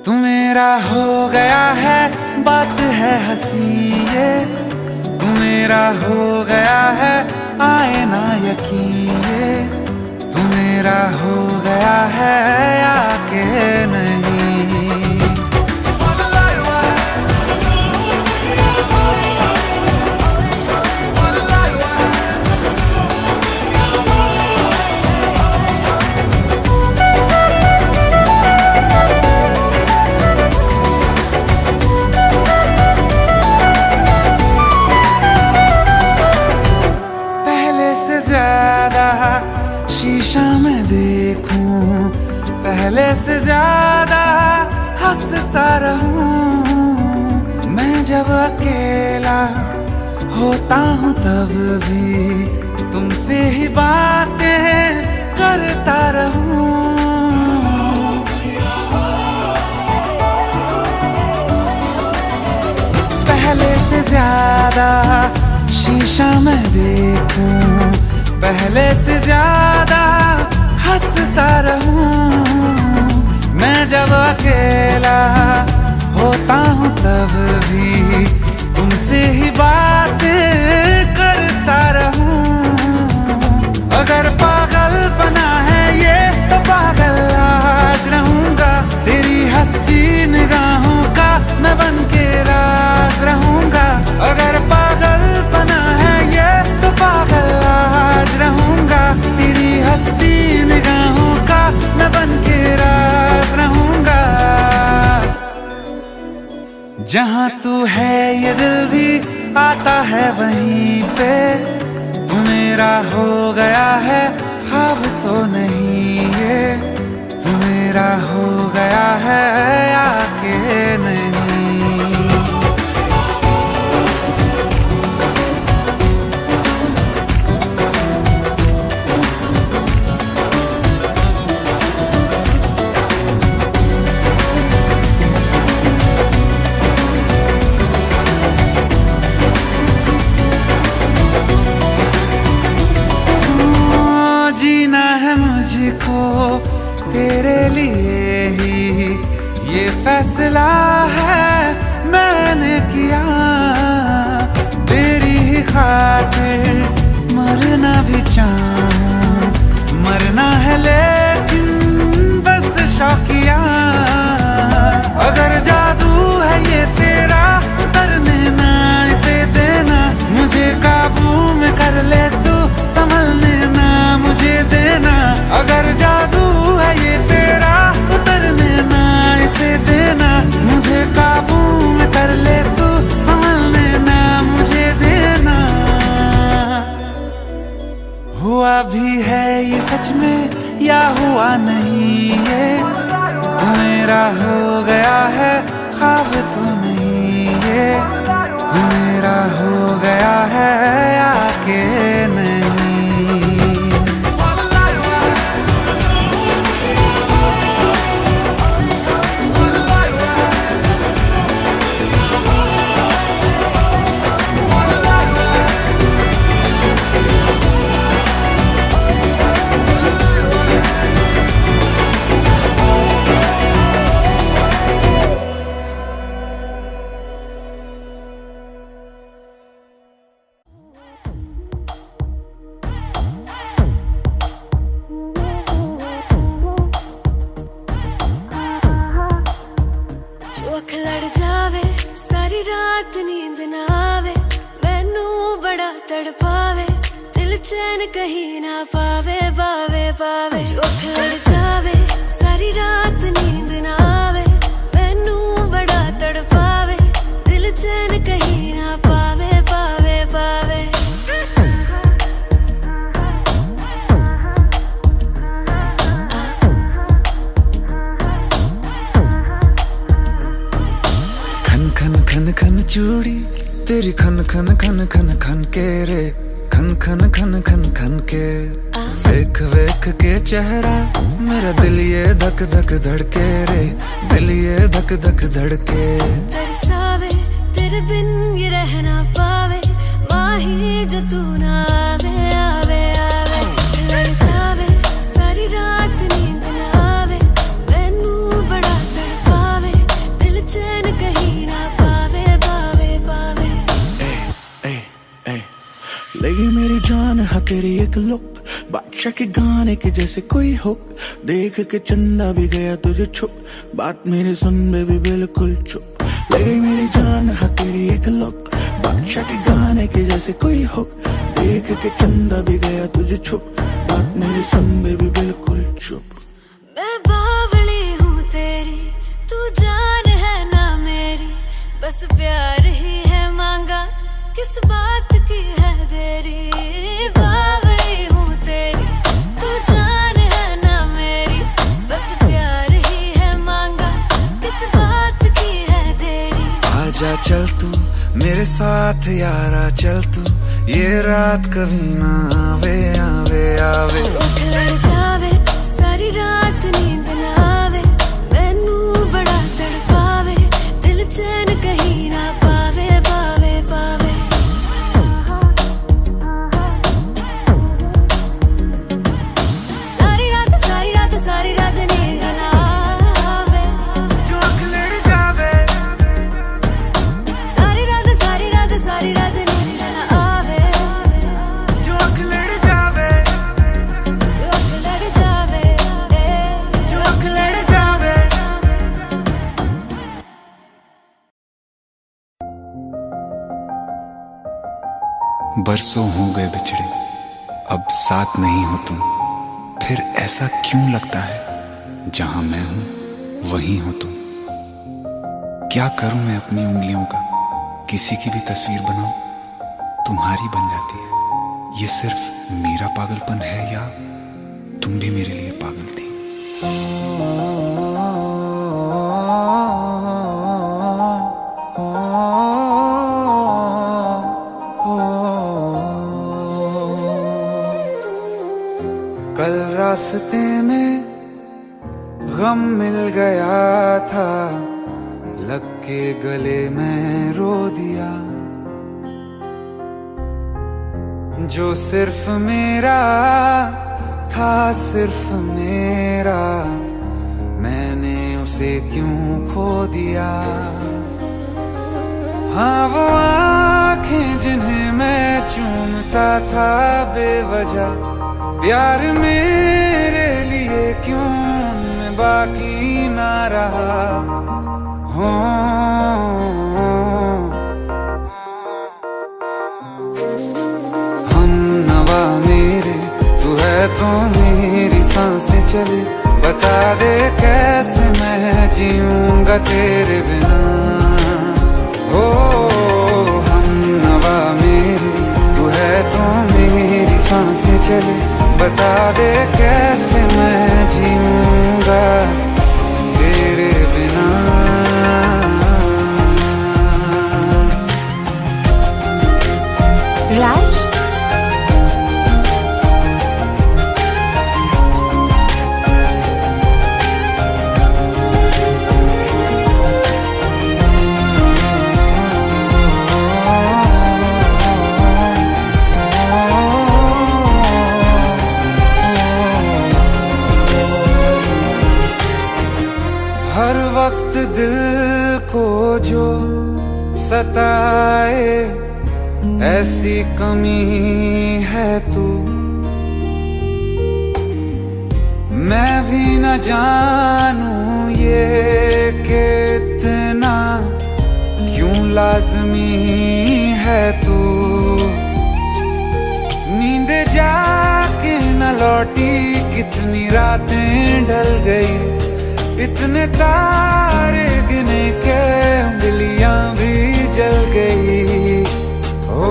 तू मेरा हो गया है, बात है हंसी ये, तू मेरा हो गया है, आए ना यकीन ये। तू मेरा हो गया है या के नहीं। शीशा में देखूं, पहले से ज्यादा हंसता रहूं। मैं जब अकेला होता हूँ तब भी तुमसे ही बातें करता रहूं। पहले से ज्यादा शीशा में देखूं, पहले से ज्यादा हंसता रहूं। मैं जब अकेला होता हूँ तब भी तुमसे ही बातें करता रहूं। अगर पागल बना है ये तो पागल आज रहूंगा, तेरी हंसती निगाहों का मैं बन के राज रहूंगा। अगर पागल बना है ये तो पागल आज रहूंगा, तेरी हंसती निगाहों का मैं बन के राज रहूंगा। जहाँ तू है ये दिल भी आता है वहीं पे, तू मेरा मेरा हो गया है ख्वाब तो नहीं ये, तू मेरा हो गया है या के नहीं। जीना है मुझको तेरे लिए ही, ये फैसला है मैंने किया। तेरी ही खातिर मरना भी चाहूं, मरना है लेकिन बस शौकिया। अगर जादू है ये तेरा उतरने ना इसे देना, मुझे काबू में कर ले तू संभलने ना मुझे देना। अगर जादू है ये तेरा उतरने ना इसे देना, मुझे काबू में कर ले तू संभलने ना मुझे देना। हुआ भी है ये सच में या हुआ नहीं ये, तू मेरा हो गया है ख्वाब तो नहीं ये, तू मेरा हो गया है या के नहीं। अख लड़ जावे सारी रात नींद ना आवे, मैनू बड़ा तड़पावे दिल चैन कहीं ना पावे पावे पावे। जो अख लड़ जावे सारी रात नींद ना आवे, मैनू बड़ा तड़पावे दिल चैन कहीं ना पावे पावे पावे। खन खन खन चूड़ी तेरी खन खन खन खन खन के रे, खन खन खन खन खन के। वेख वेख के चेहरा मेरा दिल ये धक धक धड़के रे, दिल ये धक धक धड़के। तरसावे तेरे बिन ये रह ना पावे, माही जो तू ना आवे आवे आवे। लड़ जावे सारी रात नींद ना आवे, मैनू बड़ा तड़पावे दिल चैन कहीं ना पावे पावे पावे। लगी मेरी जान है तेरी एक लुक, बादशाह के गाने के जैसे कोई हो। देख के चंदा भी गया तुझे छुप, बात मेरी सुन बेबी बिल्कुल चुप। लगी मेरी जान है तेरी एक लुक, बादशाह के गाने के जैसे कोई हो। देख के चंदा भी गया तुझे छुप, बात मेरी सुन बेबी बिल्कुल चुप। मैं बावली हूँ तेरी, तू जान है ना मेरी, बस प्यार ही है मांगा किस बात की है देरी। बावली हूँ तेरी, तू जान है ना मेरी, बस प्यार ही है मांगा किस बात की है देरी। आजा चल तू मेरे साथ यारा चल तू, ये रात कभी ना आवे आवे आवे। लड़ जावे सारी रात नींद ना आवे, मैनू बड़ा तड़पावे दिल चैन कहीं ना पावे पावे पावे। सारी रात नींद ना आवे, जो अख लड़ जावे सारी रात नींद ना आवे, जो अख लड़ जावे जो अख लड़ जावे जो अख लड़ जावे। बरसों हो गए बिछड़े अब साथ नहीं हो तुम, फिर ऐसा क्यों लगता है जहां मैं हूं वहीं हो तुम। क्या करूं मैं अपनी उंगलियों का, किसी की भी तस्वीर बनाऊं तुम्हारी बन जाती है। ये सिर्फ मेरा पागलपन है या तुम भी मेरे लिए पागल थी? कल रास्ते में गम मिल गया था, लग के गले में रो दिया। जो सिर्फ मेरा था, सिर्फ मेरा, मैंने उसे क्यों खो दिया। हाँ वो आंखें जिन्हें मैं चूमता था बेवजह, प्यार मेरे लिए क्यों उनमें बाकी ना रहा। हो हम नवा मेरे, तू है तो मेरी सांसें चले, बता दे कैसे मैं जीऊंगा तेरे बिना। हो हम नवा मेरे, तू है तो मेरी सांसें चले, बता दे कैसे मैं जीऊंगा तेरे बिना। राज, हर वक्त दिल को जो सताए, ऐसी कमी है तू। मैं भी न जानूं ये कि इतना क्यों लाज़मी है तू। नींद जाके न लौटी, कितनी रातें ढल गई, इतने तारे गिने के उंगलियां भी जल गई। ओ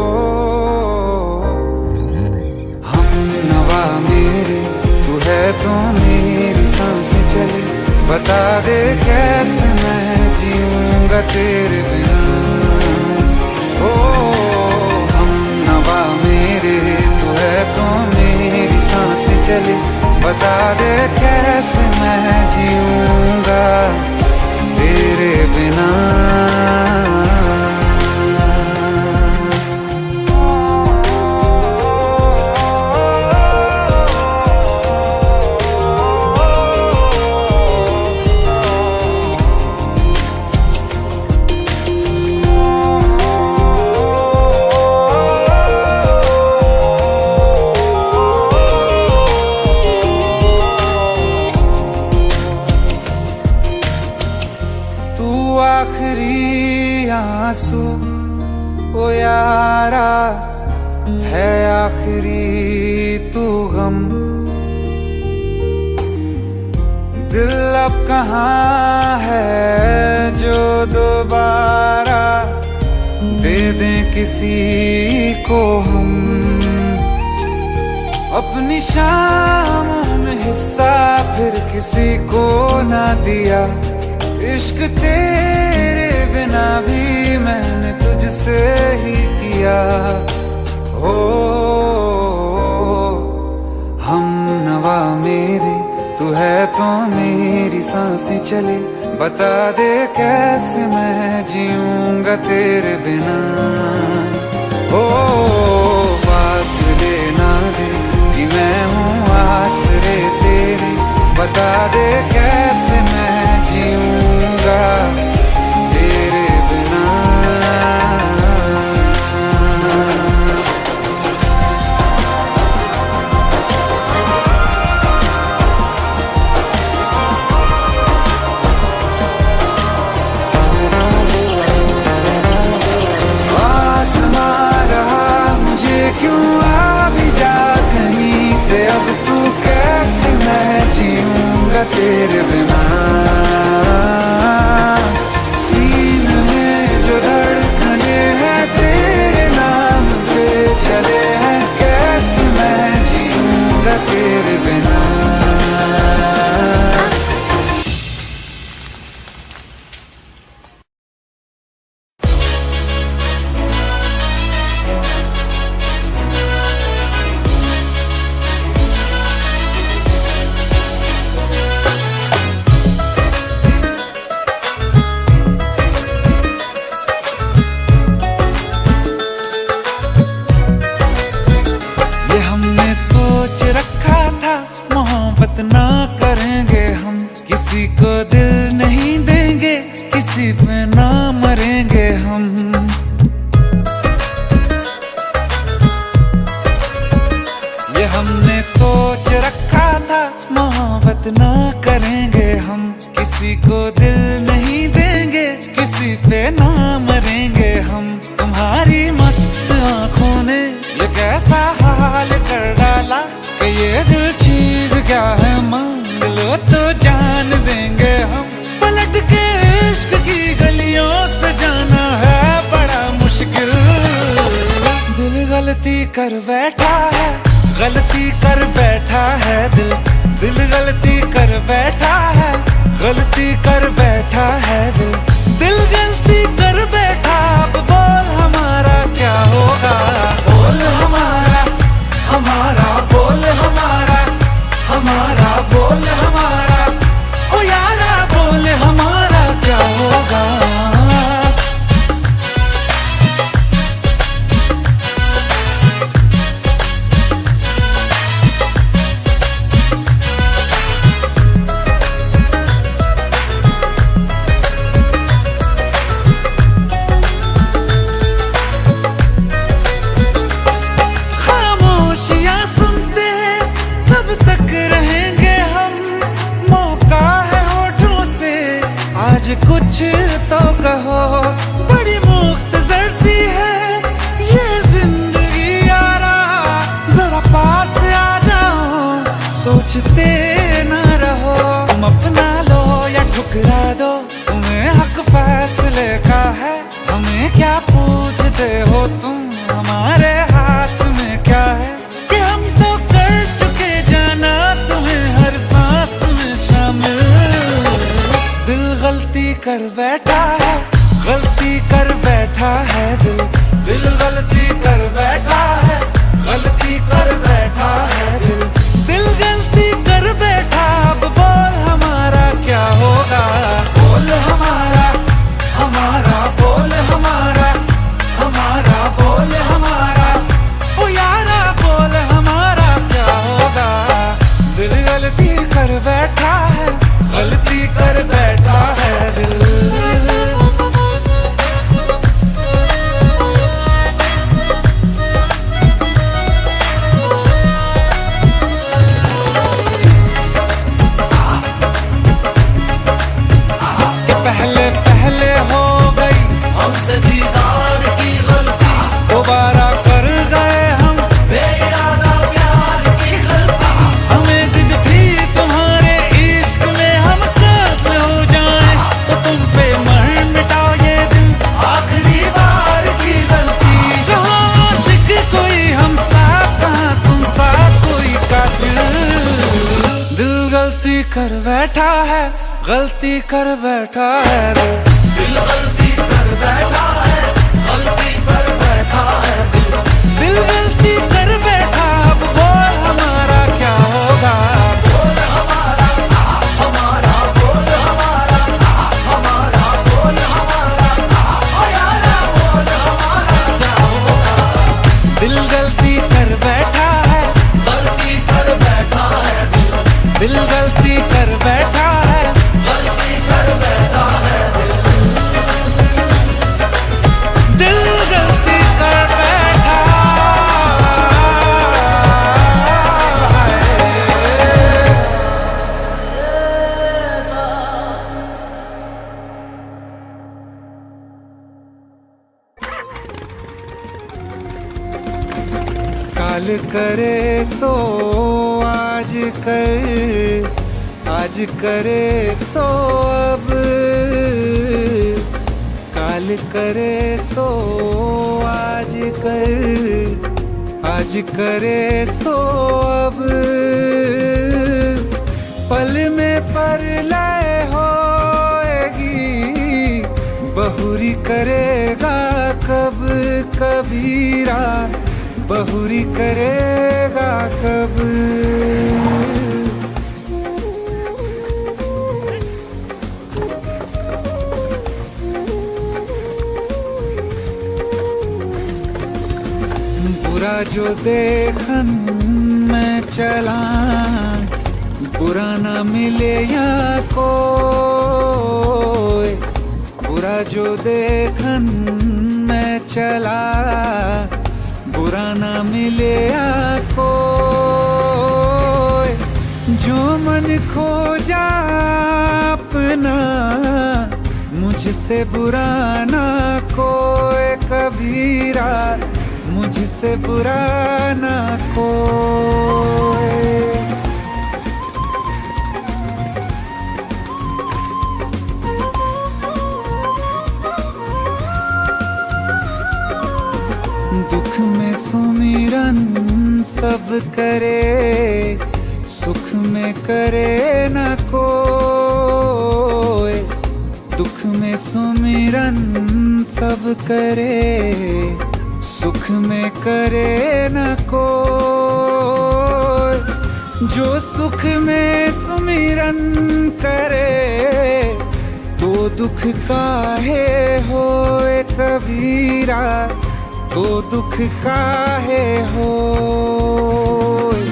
हम नवा मेरे, तू है तो मेरी सांसें चले, बता दे कैसे मैं जीऊंगा तेरे बिना। ओ हम नवा मेरे, तू है तो मेरी सांसें चले, बता दे कैसे मैं जीऊंगा तेरे बिना। आखिरी आंसू ओ यारा है, आखिरी तू गम। दिल अब कहाँ है जो दोबारा दे दें किसी को हम। अपनी शामों में हिस्सा फिर किसी को ना दिया, इश्क तेरे बिना भी मैंने तुझसे ही किया। हो हम नवा मेरे, तू है तो मेरी सांसें चले, बता दे कैसे मैं जीऊंगा तेरे बिना। ओ फासले ना दे कि मैं हूँ आसरे तेरे, बता दे कैसे मैं जीऊंगा तेरे बिना। आसमां रहा मुझे क्यों, आ भी जा कहीं से, अब तू कैसे मैं जीऊंगा तेरे बिना। सीने में जो धड़कने हैं तेरे नाम पे चले हैं, कैसे को दिल नहीं देंगे, किसी पे ना मरेंगे हम। ये हमने सोच रखा था, मोहब्बत ना करेंगे हम। किसी को दिल नहीं देंगे, किसी पे ना मरेंगे हम। तुम्हारी मस्त आंखों ने ये कैसा हाल कर डाला कि ये दिल चीज क्या है, मांग लो तो जान देंगे हम। पलट के इश्क की गलियों से जाना है बड़ा मुश्किल। दिल गलती कर बैठा है, गलती कर बैठा है दिल। दिल गलती कर बैठा है, गलती कर बैठा है दिल। दिल गलती कर बैठा, अब बोल हमारा क्या होगा। बोल हमारा, हमारा बोल हमारा, हमारा बोल हमारा। ओ यारा बोल हमारा क्या होगा। कुछ तो कहो, बड़ी मुख्तसर सी है ये जिंदगी यारा। जरा पास आ जाओ, सोचते ना रहो। तुम अपना लो या ठुकरा दो, तुम्हें हक फैसले का है। हमें क्या पूछते हो तुम, हमारे हाथ में क्या है। कि हम तो कर चुके जाना तुम्हें हर सांस में शामिल। दिल गलती कर बैठा है, गलती कर बैठा है दिल। दिल गलती कर बैठा है, गलती कर बैठा है दिल। दिल गलती कर बैठा, अब बोल हमारा क्या होगा। बोल हमारा, हमारा बोल हमारा, हमारा बोल हमारा। ओ यारा बोल हमारा क्या होगा। दिल गलती कर बैठा है, गलती कर बैठा है दिल। पहले पहले हो गई हमसे दीदार की गलती, दोबारा कर गए हम बेइरादा प्यार की गलती। हमें जिद थी तुम्हारे इश्क में हम कातिल हो जाएं, तो तुम पे मर मिटाओ ये दिल आखिरी बार की गलती। कहाँ आशिक कोई हम साथ, कहाँ तुम साथ कोई कातिल। दिल गलती कर बैठा है, गलती कर बैठा है दिल। दिल गलती कर बैठा है, गलती कर बैठा है दिल। दिल गलती कर बैठा, अब बोल हमारा क्या होगा। बोल हमारा, हमारा बोल हमारा, हमारा बोल हमारा। ओ यारा बोल हमारा क्या होगा। दिल गलती कर बैठा है, गलती कर बैठा है दिल। दिल गलती कर बैठा है, गलती कर बैठा है दिल। दिल गलती कर बैठा काल करे सो आज कर, आज करे सो अब। काल करे सो आज कर, आज करे सो अब। पल में परलय होएगी, बहुरी करेगा कब कबीरा, बहुरी करेगा कब। बुरा जो देखन में चला, बुरा ना मिले या कोई, बुरा जो देखन मैं चला, बुरा ना मिले या कोई, जो मन खो जा अपना, मुझसे बुरा ना कोई कबीरा, मुझसे बुरा ना कोई। दुख में सुमिरन सब करे, सुख में करे न कोई, दुख में सुमिरन सब करे, सुख में करे न कोई, जो सुख में सुमिरन करे, तो दुख काहे होए कबीरा, तो दुख काहे होए।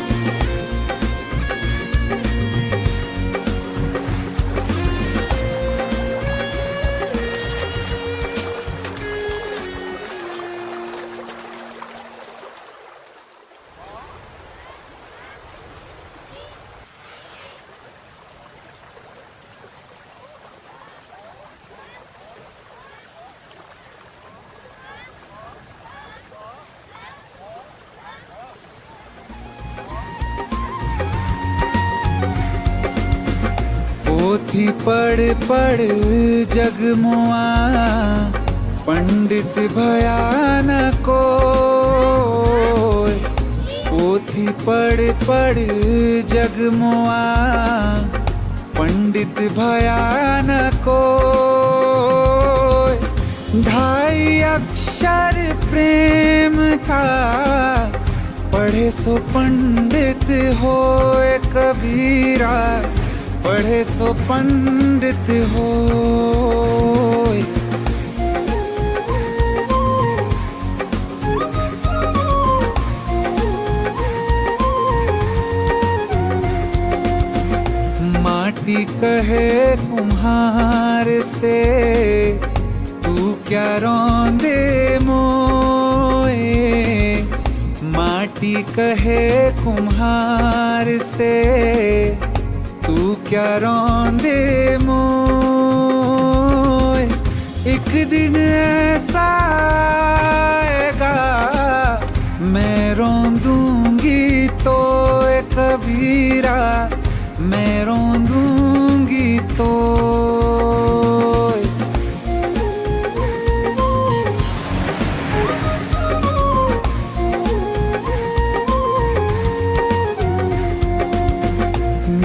पोथी पढ़ पढ़ जगमुआ, पंडित भया न कोई, पोथी पढ़ पढ़ जगमुआ, पंडित भया न कोई, ढाई अक्षर प्रेम का, पढ़े सो पंडित होए कबीरा, पढ़े सो पंडित होए। माटी कहे कुम्हार से, तू क्या रौंदे मोए, माटी कहे कुम्हार से, तू क्या रौंदे मोए, एक दिन ऐसा आएगा, मैं रौंदूंगी तो कबीरा, मैं रौंदूंगी तो।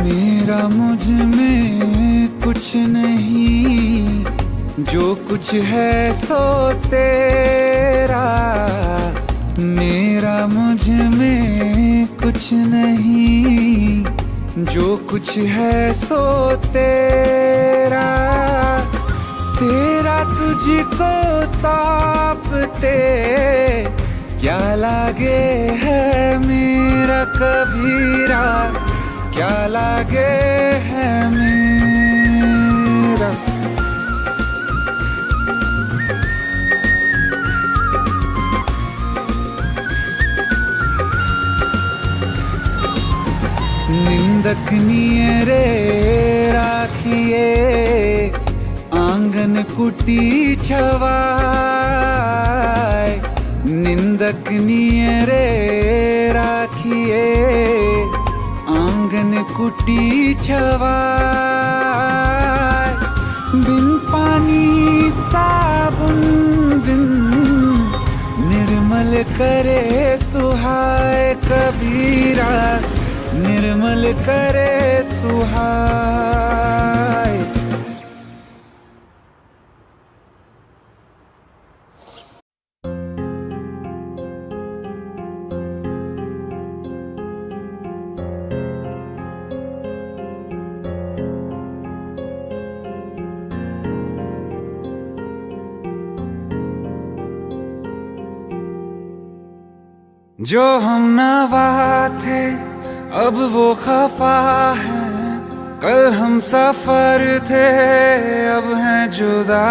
मेरा मुझ में कुछ नहीं, जो कुछ है सो तेरा, मेरा मुझ में कुछ नहीं, जो कुछ है सो तेरा, तेरा तुझको सौंपते क्या लागे है मेरा कबीरा, क्या लागे है मेरा। निंदक नियरे राखिए, आंगन कुटी छवाए, निंदक नियरे राखिए, आंगन कुटी छवाए, बिन पानी साबुन बिन, निर्मल करे सुहाए कबीरा, निर्मल करे सुहाए। जो हम नवा थे अब वो खफा है, कल हम सफर थे अब हैं जुदा,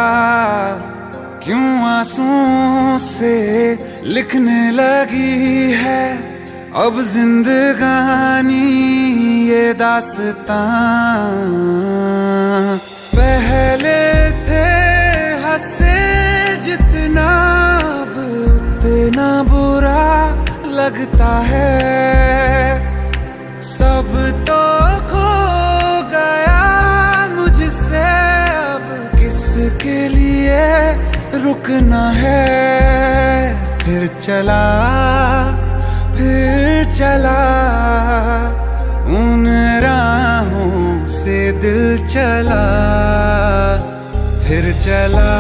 क्यों आंसुओं से लिखने लगी है अब जिंदगानी ये दास्तां। पहले थे हंसे जितना अब उतना बुरा लगता है, सब तो खो गया मुझसे अब किसके लिए रुकना है। फिर चला उन राहों से दिल चला, फिर चला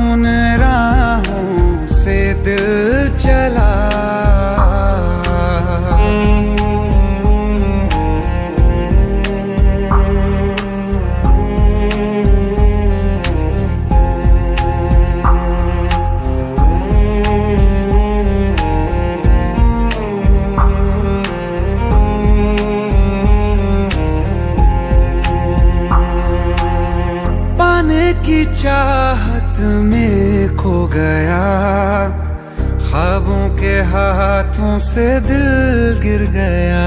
उन राहों से दिल चला। की चाहत में खो गया, ख्वाबों के हाथों से दिल गिर गया।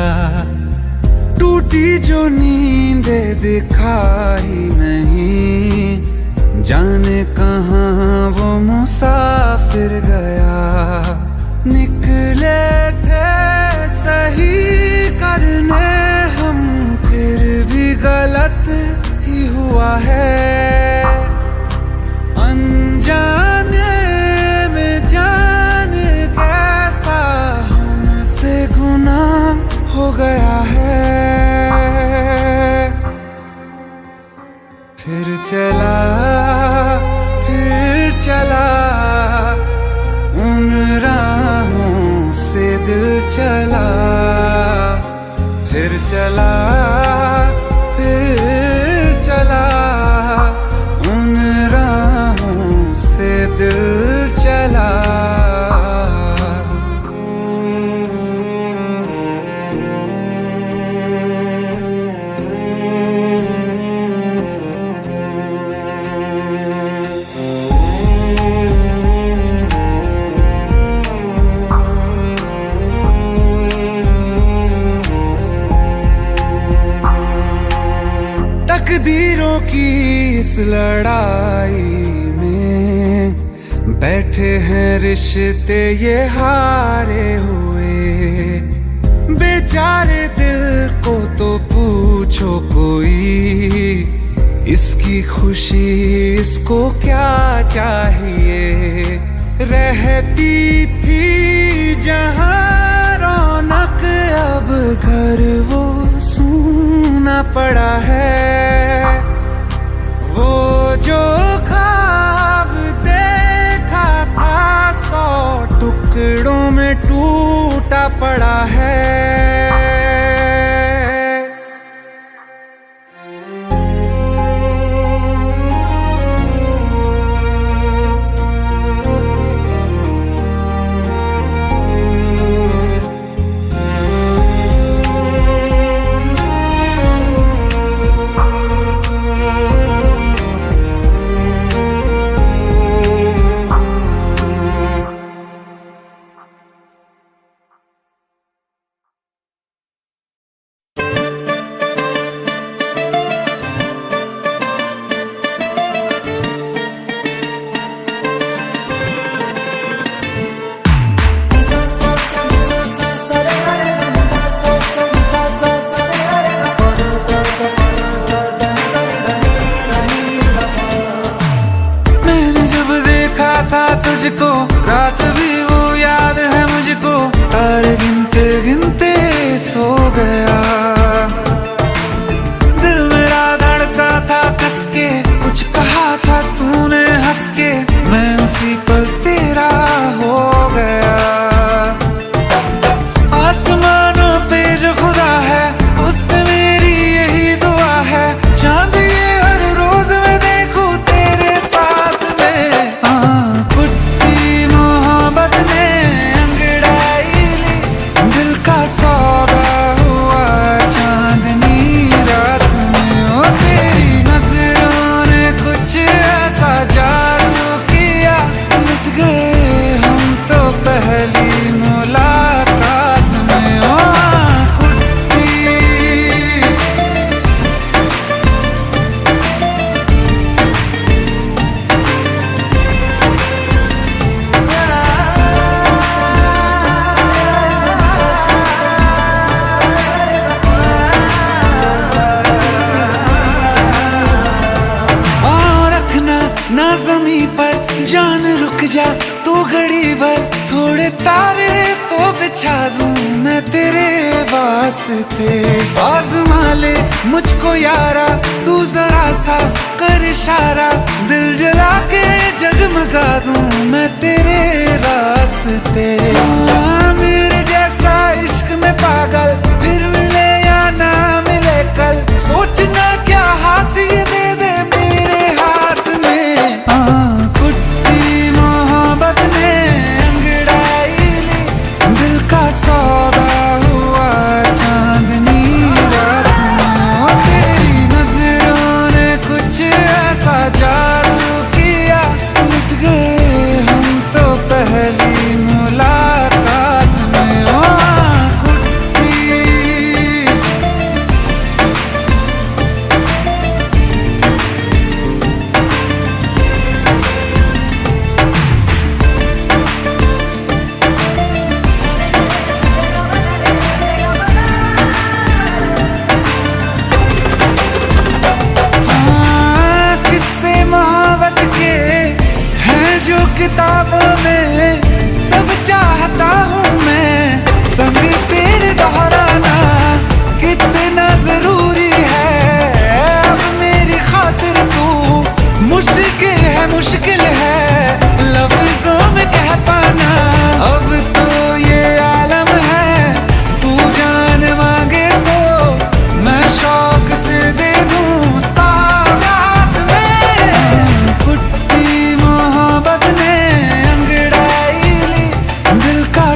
टूटी जो नींदे दिखाई नहीं, जाने कहाँ वो मुसाफिर गया। निकले थे सही करने हम, फिर भी गलत ही हुआ है। अनजाने में जाने कैसा हमसे गुनाह हो गया है। फिर चला उन राहों से दिल चला, फिर चला उन राहों से दिल चला। तकदीरों की इस लड़ाई में बैठे हैं रिश्ते ये हारे हुए। बेचारे दिल को तो पूछो कोई, इसकी खुशी इसको क्या चाहिए। रहती थी जहां रौनक, अब घर वो सूना पड़ा है। वो जो ख्वाब देखा था 100 टुकड़ों में टूटा पड़ा है। तुझको रात भी वो याद है मुझको, तारे गिनते गिनते सो गया। दिल मेरा धड़का था कस के, कुछ कहा था तूने हंस के, मैं उसी पल तेरा हो गया। आसमानों पे जो खुदा है उससे मेरी यही दुआ है, चांद ये हर रोज मैं देखूं तेरे साथ में। पुट्टी मोहब्बत ने अंगड़ाई ली दिल का सौ जमी पर जान रुक जा तू घड़ी भर, थोड़े तारे तो बिछा दूं मैं तेरे वास्ते। आज़मा ले मुझको यारा तू जरा सा कर इशारा, दिल जला के जगमगा दूं मैं तेरे रास्ते। मेरे जैसा इश्क में पागल फिर मिले या ना मिले कल, सोचना क्या हाथ ये दे दे मेरे हाथ में। कुट्टी मोहब्बत ने अंगड़ाई ली, दिल का सौदा हुआ चांदनी रात में। तेरी नजरों ने कुछ ऐसा जादू किया, लुट गए हम तो पहली मुलाकात में। किताबों में सब चाहता हूँ मैं, संग तेरे दोहराना कितना जरूरी है। अब मेरी खातिर तू मुश्किल है लफ्जों में कह पाना। अब तो ये आलम है तू जान मांगे तो मैं शौक से दे दूँ सौगात में। कुट्टी मोहब्बत ने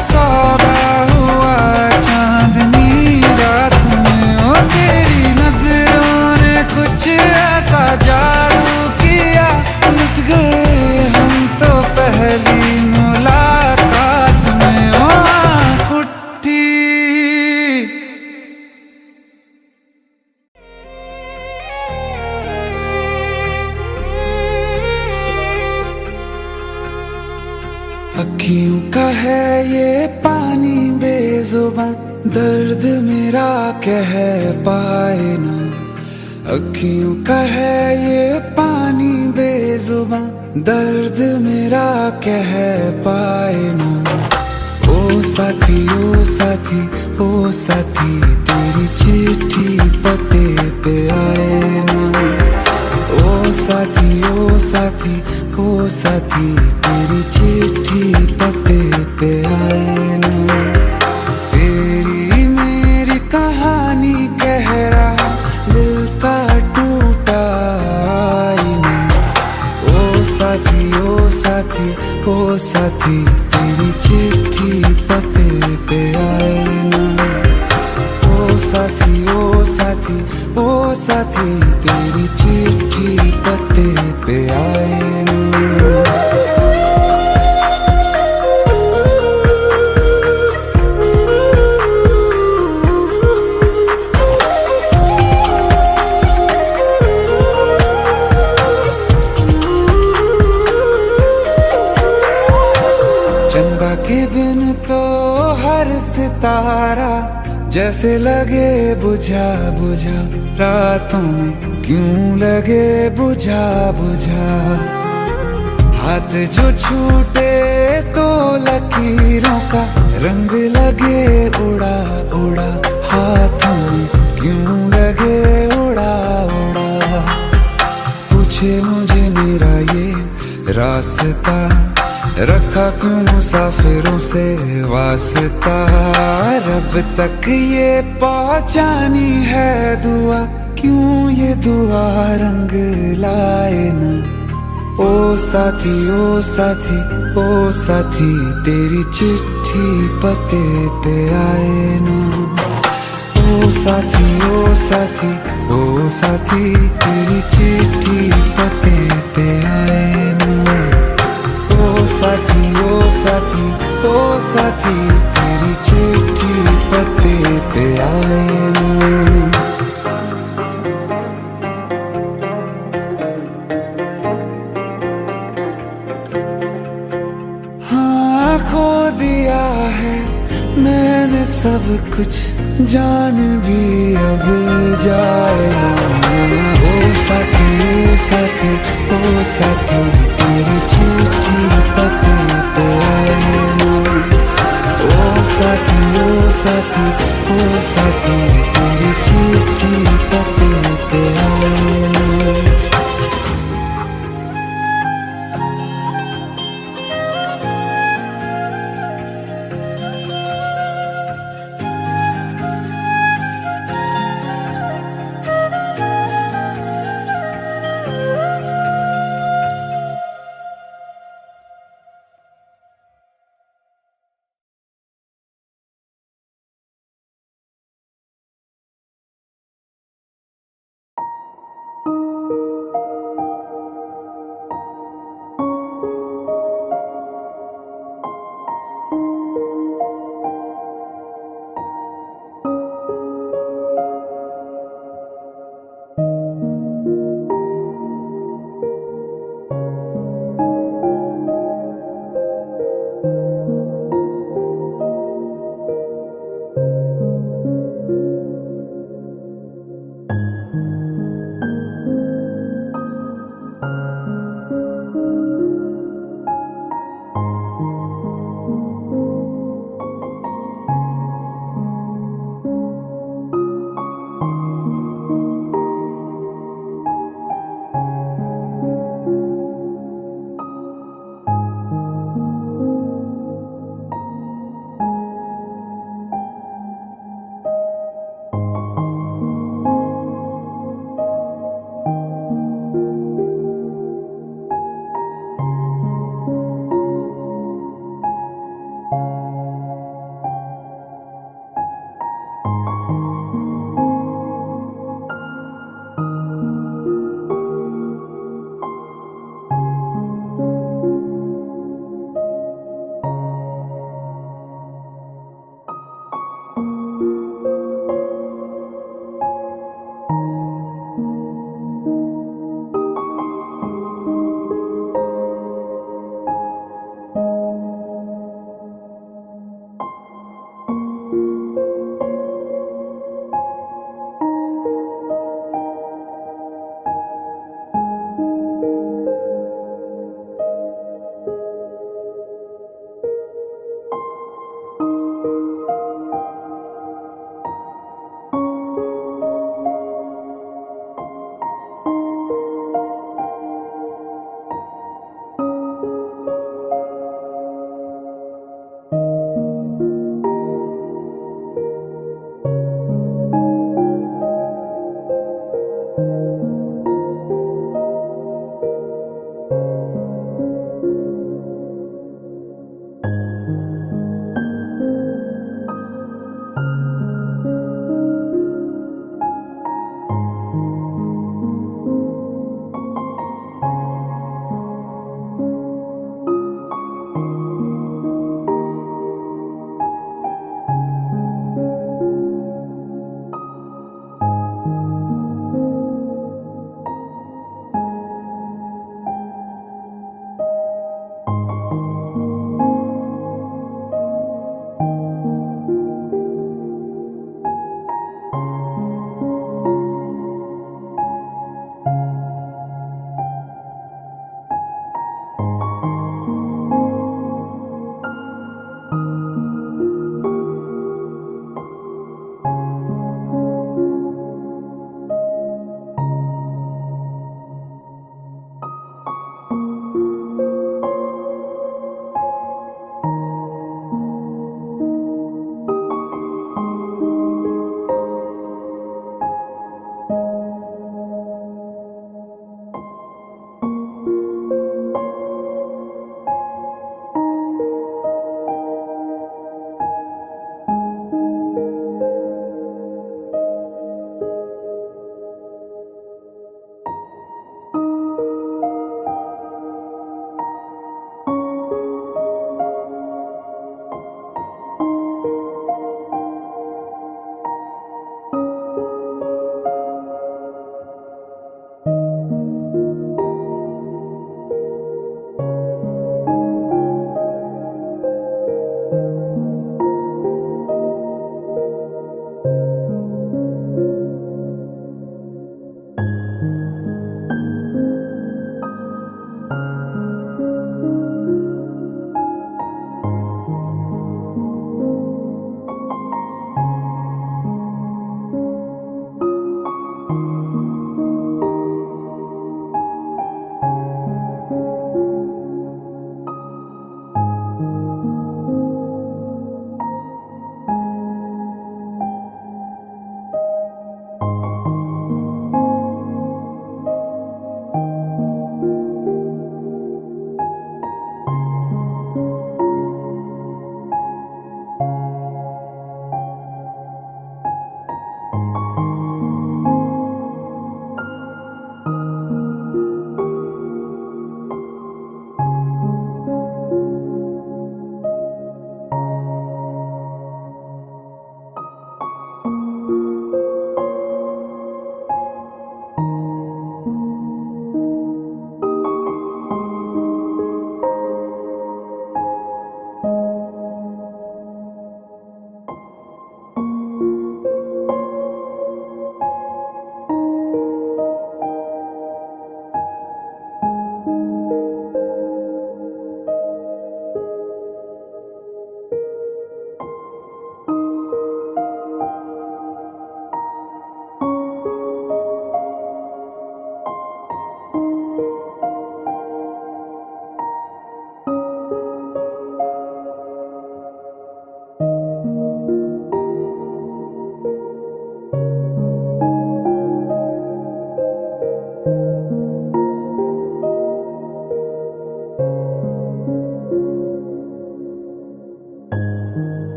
सौदा हुआ चांदनी रात में। ओ तेरी नजरों ने कुछ ऐसा जादू किया, लुट गए हम तो पहली मुलाकात में। ओ कुट्टी अखियों का है ये पानी बेजुबान, दर्द मेरा कह पाए ना। अखियों का है ये पानी बेजुबान, दर्द मेरा कह पाए ना। ओ साथी ओ साथी ओ साथी तेरी चिट्ठी पते पे आए ना। ओ साथी ओ साथी ओ साथी तेरी चिट्ठी पते पे आए ना। तेरी मेरी कहानी कह रहा दिल का टूटा आईना। ओ साथी ओ साथी ओ साथी तेरी चिट्ठी पते पे आए ना। ओ साथी ओ साथी ओ साथी तेरी चिट्ठी पते पे आए ना। चंदा के बिन तो हर सितारा जैसे लगे बुझा बुझा, रातों में क्यों लगे बुझा बुझा। हाथ जो छूटे तो लकीरों का रंग लगे उड़ा उड़ा, हाथों में क्यों लगे उड़ा उड़ा। पूछे मुझे मेरा ये रास्ता, रखा क्यों मुसाफिरों से वास्ता। रब तक ये पहुंचानी है दुआ, क्यों ये दुआ रंग लाए ना। ओ साथी ओ साथी ओ साथी तेरी चिट्ठी पते पे आए ना। ओ साथी ओ साथी ओ साथी तेरी चिट्ठी पते पे आए ना। ओ साथी ओ साथी ओ साथी तेरी चिट्ठी पते पे आए ना। हाँ खो दिया है मैंने सब कुछ, जान भी अब जाए ना। साथी ओ साथी ओ साथी, तेरी चिट्ठी पते पे आए ना। ओ साथी ओ साथी ओ साथी,